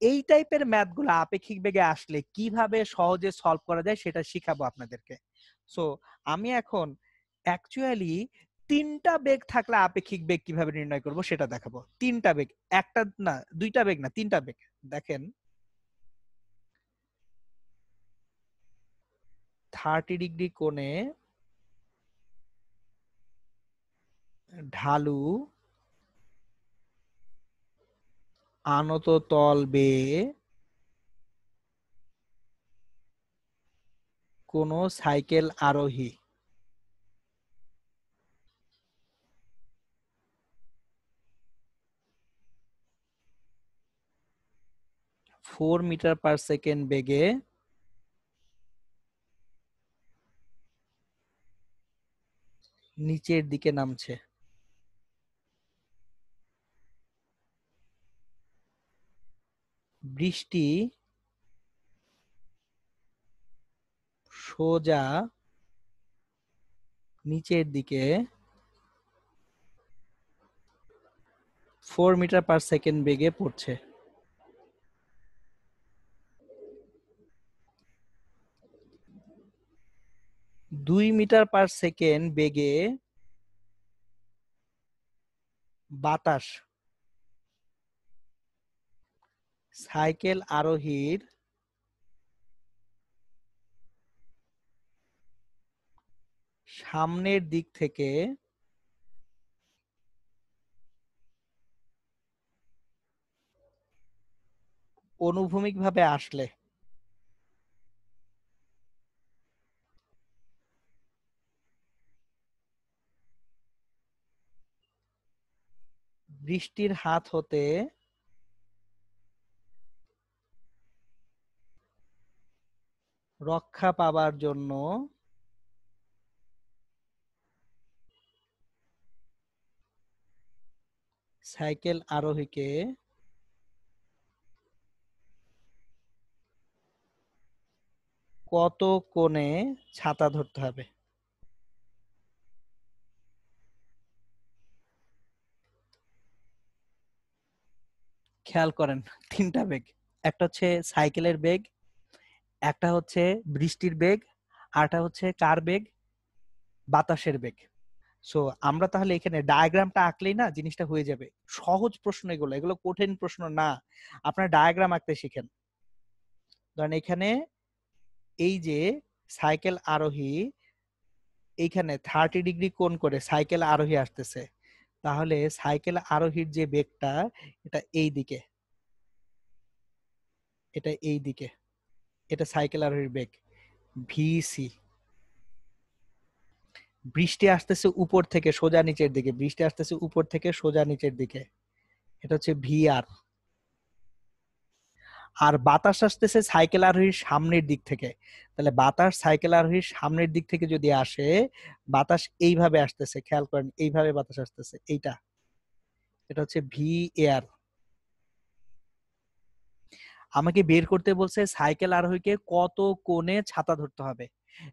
এই টাইপের ম্যাথ গুলো আপেক্ষিক বেগে আসলে কিভাবে সহজে সলভ করা যায় সেটা শিখাবো আপনাদেরকে। সো আমি এখন অ্যাকচুয়ালি তিনটা বেগ থাকলে আপেক্ষিক বেগ কিভাবে নির্ণয় করব সেটা দেখাবো। তিনটা বেগ, একটা না দুইটা বেগ না, তিনটা বেগ। দেখেন 30 ডিগ্রি কোণে ঢালু আনত তল বেয়ে কোনো সাইকেল আরোহী 4 মিটার/সেকেন্ড বেগে নিচের দিকে নামছে। বৃষ্টি সোজা নিচের দিকে 4 মিটার/সেকেন্ড বেগে পড়ছে। 2 মিটার/সেকেন্ড বেগে বাতাস সাইকেল আরোহীর সামনের দিক থেকে অনুভূমিকভাবে আসলে বৃষ্টির হাত হতে রক্ষা পাবার জন্য সাইকেল আরোহীকে কত কোণে ছাতা ধরতে হবে? খেয়াল করেন, তিনটা বেগ। একটা হচ্ছে সাইকেলের বেগ, একটা হচ্ছে বৃষ্টির বেগ, আরটা হচ্ছে কার বেগ? বাতাসের বেগ। সো আমরা তাহলে এখানে ডায়াগ্রামটা আঁকলেই না জিনিসটা হয়ে যাবে। সহজ প্রশ্ন এগুলো, এগুলো কঠিন প্রশ্ন না। আপনারা ডায়াগ্রাম আঁকতে শিখেন। ধরেন এখানে এই যে সাইকেল আরোহী এইখানে 30 ডিগ্রি কোণ করে সাইকেল আরোহী আসতেছে, তাহলে সাইকেল আরোহীর যে বেগটা এটা এই দিকে, এটা এই দিকে, এটা সাইকেল আরোহীর বেগ ভিসি। বৃষ্টি আসতেছে উপর থেকে সোজা নিচের দিকে, বৃষ্টি আসতেছে উপর থেকে সোজা নিচের দিকে, এটা হচ্ছে ভিআর। আর বাতাস আসতেছে সাইকেল আরোহীর সামনের দিক থেকে, তাহলে বাতাস সাইকেল আরোহীর সামনের দিক থেকে যদি আসে, বাতাস এইভাবে আসতেছে, খেয়াল করেন এইভাবে বাতাস আসতেছে, এইটা, এটা হচ্ছে ভি এয়ার। আমাকে বের করতে বলছে সাইকেল আরোহীকে কত কোণে ছাতা ধরতে হবে।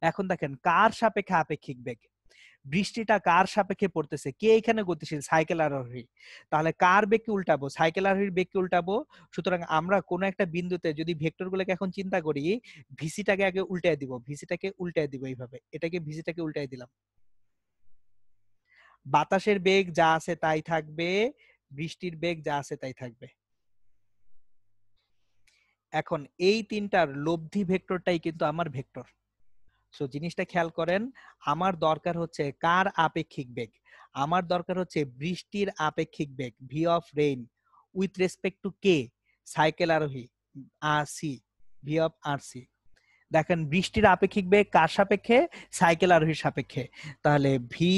এখন দেখেন কার সাপেক্ষে আপেক্ষিক বেগ, বৃষ্টিটা কার সাপেক্ষে পড়তেছে, কে এখানে গতিশীল? সাইকেল আরোহী। তাহলে কার বেগকে উল্টাবো? সাইকেল আরোহীর বেগকে উল্টাবো। সুতরাং আমরা কোনো একটা বিন্দুতে যদি ভেক্টর গুলোকে এখন চিন্তা করি, ভিসিটাকে আগে উল্টায় দিব, ভিসিটাকে উল্টায় দিব এইভাবে, এটাকে ভিসিটাকে উল্টায় দিলাম। বাতাসের বেগ যা আছে তাই থাকবে, বৃষ্টির বেগ যা আছে তাই থাকবে। এখন এই তিনটার লব্ধি ভেক্টরটাই কিন্তু আমার ভেক্টর। সো জিনিসটা খেয়াল করেন, আমার দরকার হচ্ছে কার আপেক্ষিক বেগ? আমার দরকার হচ্ছে বৃষ্টির আপেক্ষিক বেগ, V of rain with respect to কে? সাইকেল আরোহী, R C, V of R C. দেখেন বৃষ্টির আপেক্ষিক বেগ কার সাপেক্ষে? সাইকেল আরোহীর সাপেক্ষে। তাহলে V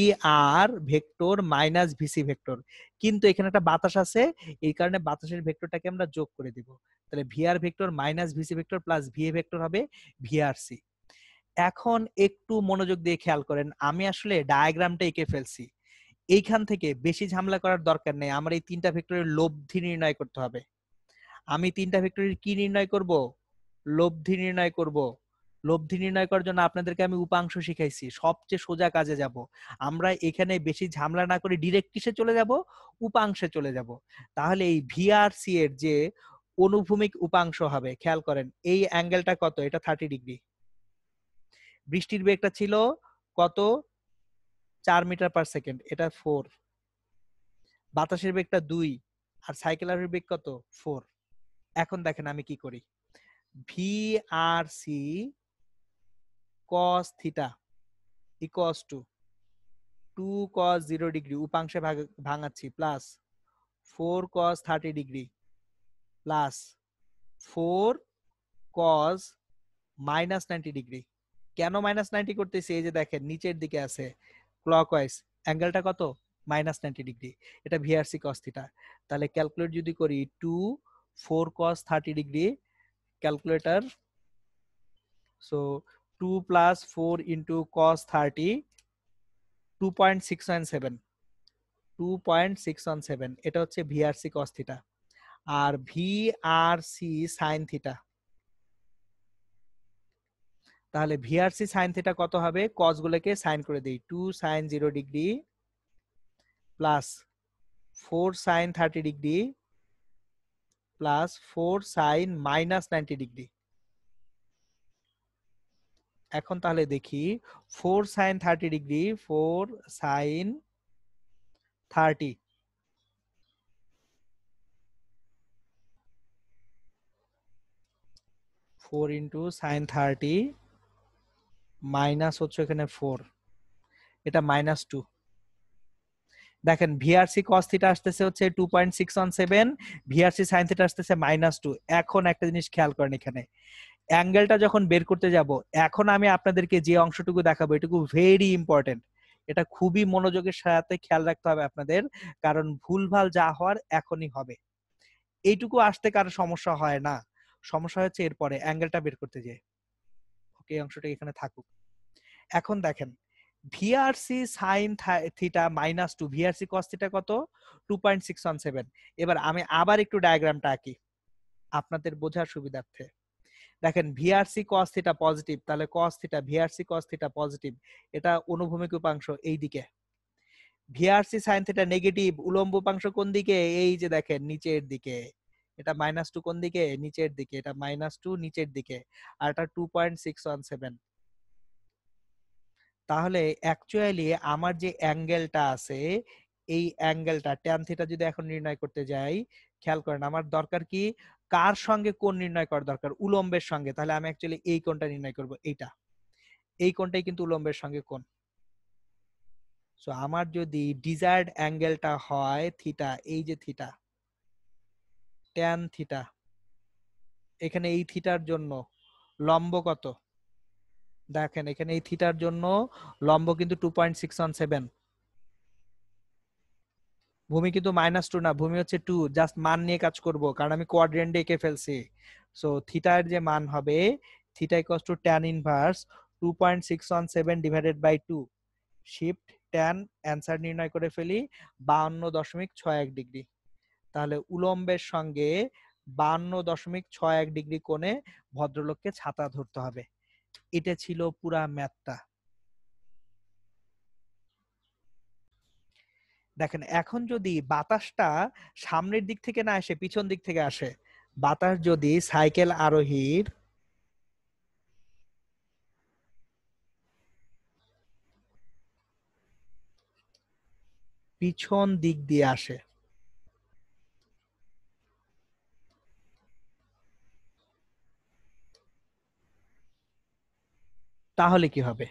R vector minus VC vector, কিন্তু এখানে একটা বাতাস আছে, এই কারণে বাতাসের ভেক্টরটাকে আমরা যোগ করে দিব। তাহলে V R vector minus VC vector plus V A vector হবে ভি আর সি। এখন একটু মনোযোগ দিয়ে খেয়াল করেন, আমি আসলে ডায়াগ্রামটা এঁকে ফেলছি, এইখান থেকে বেশি ঝামেলা করার দরকার নেই। আমার এই তিনটা ভেক্টরের লব্ধি নির্ণয় করতে হবে। আমি তিনটা ভেক্টরের কি নির্ণয় করব? লব্ধি নির্ণয় করব। লব্ধি নির্ণয় করার জন্য আপনাদেরকে আমি উপাংশ শিখাইছি, সবচেয়ে সোজা কাজে যাব। আমরা এখানে বেশি ঝামেলা না করে ডিরেক্ট কিসে চলে যাব? উপাংশে চলে যাব। তাহলে এই ভিআরসি এর যে অনুভূমিক উপাংশ হবে, খেয়াল করেন এই অ্যাঙ্গেলটা কত? এটা 30 ডিগ্রি। বৃষ্টির বেগটা ছিল কত? 4 মিটার/সেকেন্ড, এটা 4। বাতাসের বেগটা 2, আর সাইকেল আরোহীর বেগ কত? 4। এখন দেখেন আমি কি করি, V R C cos theta equals to 2 cos 0 degree, উপাংশে ভাঙাচ্ছি, plus 4 cos 30 degree plus 4 cos -90°। কেন -90 করতেছি? এই যে দেখেন নিচের দিকে আছে ক্লকওয়াইজ, অ্যাঙ্গেলটা কত? -90°। এটা ভিআরসি কস থিটা। তাহলে ক্যালকুলেট যদি করি 2 4 cos 30°, ক্যালকুলেটর, সো 2 + 4 × cos 30, 2.617, 2.617, এটা হচ্ছে ভিআরসি কস থিটা। আর ভিআরসি সাইন থিটা, তাহলে ভিআরসি সাইন থিটা কত হবে? কস গুলোকে সাইন করে দেই, 2 sin 0° plus 4 sin 30° plus 4 sin -90°। এখন তাহলে দেখি 4 sin 30°, 4 sin 30, 4 × sin 30 মাইনাস হচ্ছে এখানে 4, এটা -2। দেখেন ভিআরসি cos থিটা আসতেছে হচ্ছে 2.617, ভিআরসি sin থিটা আসতেছে -2। এখন একটা জিনিস খেয়াল করেন, এখানে অ্যাঙ্গেলটা যখন বের করতে যাব, এখন আমি আপনাদেরকে যে অংশটুকু দেখাবো এটুকু ভেরি ইম্পর্টেন্ট। এটা খুবই মনোযোগের সাথে খেয়াল রাখতে হবে আপনাদের, কারণ ভুলভাল যা হওয়ার এখনই হবে। এইটুকু আসতে কারো সমস্যা হয় না, সমস্যা হচ্ছে এরপরে অ্যাঙ্গেলটা বের করতে যেয়ে। ওকে, এই অংশটা এখানে থাকুক। এখন দেখেন ভিআরসি সাইন থিটা -2, ভিআরসি কস থিটা কত? 2.617। এবার আমি আবার একটু ডায়াগ্রামটা আঁকি আপনাদের বোঝার সুবিধার্থে। দেখেন ভিআরসি কস থিটা পজিটিভ, তাহলে cos theta, V R C cos theta positive, এটা অনুভূমিক উপাংশ এই দিকে। ভিআরসি সাইন থিটা নেগেটিভ, উলম্ব উপাংশ কোন দিকে? এই যে দেখেন নিচের দিকে। এটা -2 কোন দিকে? নিচের দিকে। এটা -2 নিচের দিকে, আর এটা 2.617। তাহলে অ্যাকচুয়ালি আমার যে অ্যাঙ্গেলটা আছে, এই অ্যাঙ্গেলটা ট্যান থিটা যদি এখন নির্ণয় করতে যাই, খেয়াল করেন আমার দরকার কি? কার সঙ্গে কোণ নির্ণয় করা দরকার? উলম্বের সঙ্গে। তাহলে আমি অ্যাকচুয়ালি এই কোণটা নির্ণয় করব, এইটা। এই কোণটাই কিন্তু উলম্বের সঙ্গে কোণ। সো আমার যদি ডিজায়ার্ড অ্যাঙ্গেলটা হয় থিটা, এই যে থিটা, ট্যান থিটা, এখানে এই থিটার জন্য লম্ব কত? দেখেন এখানে এই থিটার জন্য লম্ব কিন্তু 2.617, ভূমি কিন্তু -2 না, ভূমি হচ্ছে 2। জাস্ট মান নিয়ে কাজ করব, কারণ আমি কোয়াড্রেন্টে এঁকে ফেলছি। সো থিটার যে মান হবে, theta equals to tan inverse 2.617 divided by 2, shift tan, answer নির্ণয় করে ফেলি 52.61°। তাহলে উলম্বের সঙ্গে 52.61° কোণে ভদ্রলোককে ছাতা ধরতে হবে। এটা ছিল পুরা ম্যাথটা। দেখেন এখন যদি বাতাসটা সামনের দিক থেকে না আসে, পিছন দিক থেকে আসে, বাতাস যদি সাইকেল আরোহীর পিছন দিক দিয়ে আসে, তাহলে কি হবে?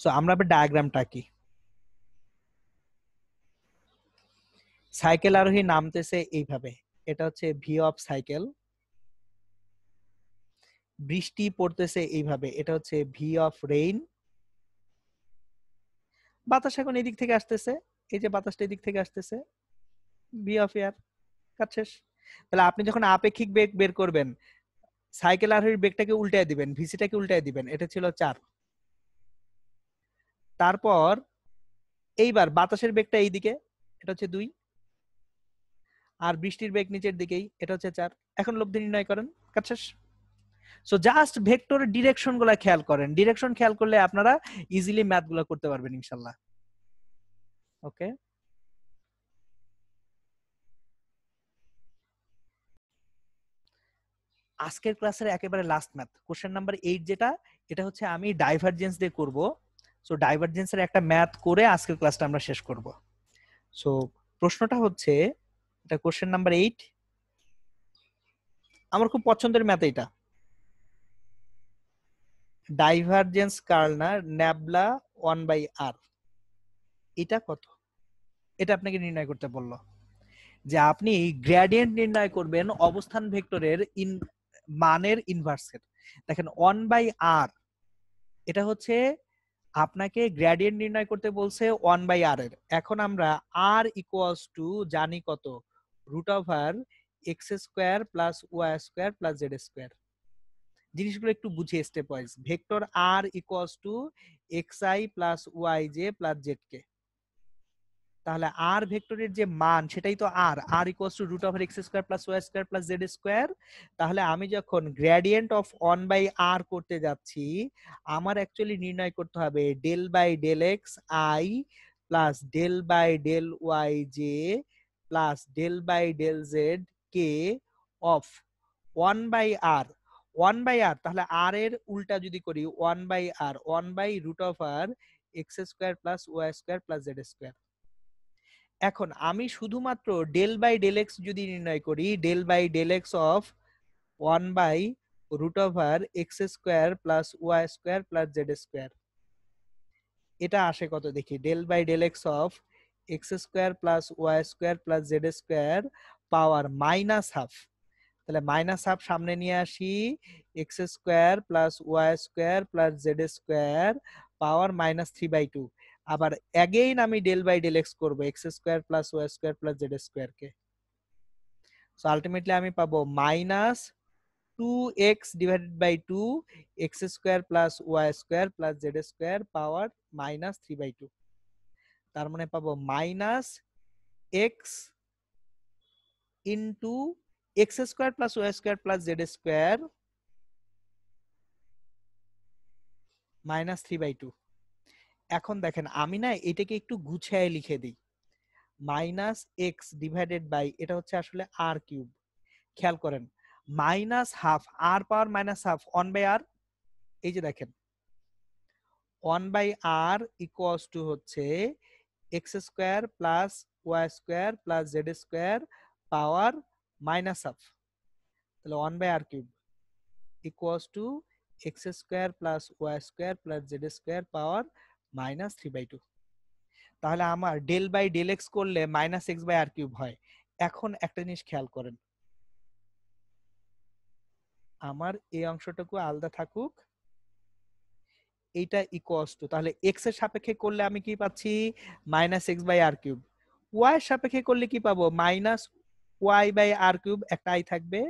সো আমরা ডায়াগ্রামটা কি, সাইকেল আরোহী নামতেছে এইভাবে, এটা হচ্ছে ভি অফ সাইকেল। বৃষ্টি পড়তেছে এইভাবে, এটা হচ্ছে ভি অফ রেইন। বাতাস এখন এদিক থেকে আসতেছে, এই যে বাতাসটা এদিক থেকে আসতেছে, ভি অফ এয়ার। কাজ শেষ। তাহলে আপনি যখন আপেক্ষিক বেগ বের করবেন, সাইকেল আরোহীর বেগটাকে উল্টায় দিবেন, ভিসিটাকে উল্টায় দিবেন, এটা ছিল 4। তারপর এইবার বাতাসের বেগটা এইদিকে, এটা হচ্ছে 2, আর বৃষ্টির বেগ নিচের দিকেই, এটা হচ্ছে 4। এখন লব্ধি নির্ণয় করেন, কাজ শেষ। সো জাস্ট ভেক্টরের ডিরেকশন গুলা খেয়াল করেন, ডিরেকশন খেয়াল করলে আপনারা ইজিলি ম্যাথ গুলা করতে পারবেন ইনশাল্লাহ। ওকে, আজকের ক্লাসের একেবারে লাস্ট ম্যাথ, কোশ্চেন নাম্বার 8 যেটা, এটা হচ্ছে আমি ডাইভারজেন্স দিয়ে করব। সো ডাইভারজেন্সের একটা ম্যাথ করে আজকের ক্লাসটা আমরা শেষ করব। সো প্রশ্নটা হচ্ছে, এটা কোশ্চেন নাম্বার 8, আমার খুব পছন্দের ম্যাথ এটা। ডাইভারজেন্স কার্ল ন্যাবলা 1/r, এটা কত? এটা আপনাকে নির্ণয় করতে বললো। যে আপনি গ্রেডিয়েন্ট নির্ণয় করবেন অবস্থান ভেক্টরের মানের ইনভার্সের। দেখেন 1/r, এটা হচ্ছে আপনাকে গ্রেডিয়েন্ট নির্ণয় করতে বলছে 1/r এর। এখন আমরা r ইকুয়ালস টু জানি কত, √(x² + y² + z²। জিনিসগুলো একটু বুঝে step wise. Vector r equals to xi + yj + zk। তাহলে আর ভেক্টরের যে মান সেটাই তো আর equals two √(x² + y² + z²। তাহলে আমি যখন গ্রেডিয়েন্ট অফ 1/r করতে যাচ্ছি, আমার অ্যাকচুয়ালি নির্ণয় করতে হবে del/del xi plus del/del yj plus del/del zk of 1/r। 1/r, তাহলে r এর উল্টা যদি করি 1/r, 1/√(x² + y² + z²। এখন আমি শুধুমাত্র del/del x যদি নির্ণয় করি, del/del x of 1/√(x² + y² + z², এটা আসে কত দেখি, del/del x of x² + y² + z² পাওয়ার -½ তাহলে -½ সামনে নিয়ে আসি, x² + y² + z² পাওয়ার -3/2। আবার অ্যাগেইন আমি del/del x করব x² + y² + z² কে। সো আলটিমেটলি আমি পাবো -2x / 2 x² + y² + z² পাওয়ার -3/2। তার মানে পাবো -x into x² + y² + z² -3/2। এখন দেখেন আমি না এটাকে একটু গুছিয়ে লিখে দিই। -x ডিভাইডেড বাই, এটা হচ্ছে আসলে r³। খেয়াল করেন, -½ r পাওয়ার -½ 1/r। এই যে দেখেন 1/r ইকুয়ালস টু হচ্ছে x² + y² + z² পাওয়ার -½ তাহলে 1/r³ equals to x² + y² + z² পাওয়ার -3/2। তাহলে আমার del/del x করলে -x/r³ হয়। এখন একটা জিনিস খেয়াল করেন, আমার এই অংশটুকু আলাদা থাকুক, এইটা ইকুয়ালস টু, তাহলে x এর সাপেক্ষে করলে আমি কি পাচ্ছি, -x/r³। y এর সাপেক্ষে করলে কি পাবো, -y/r³, একটা i থাকবে,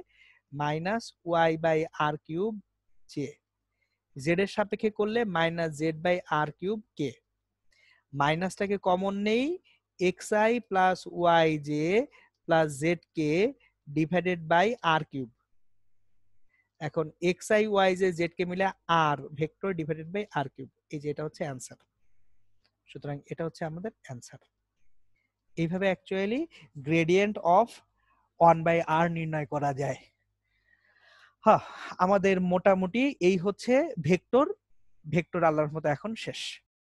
-y/r³ j। z এর সাপেক্ষে করলে -z/r³ k। মাইনাসটাকে কমন নেই, xi + yj + zk divided by r³। এখন xi yj zk মিলে r vector divided by r³। এই যে এটা হচ্ছে অ্যান্সার। সুতরাং এটা হচ্ছে আমাদের অ্যান্সার। এইভাবে অ্যাকচুয়ালি গ্রেডিয়েন্ট অফ 1/r নির্ণয় করা যায়। হ্যাঁ, আমাদের মোটামুটি এই হচ্ছে ভেক্টর। ভেক্টর আল্লাহর মতো এখন শেষ।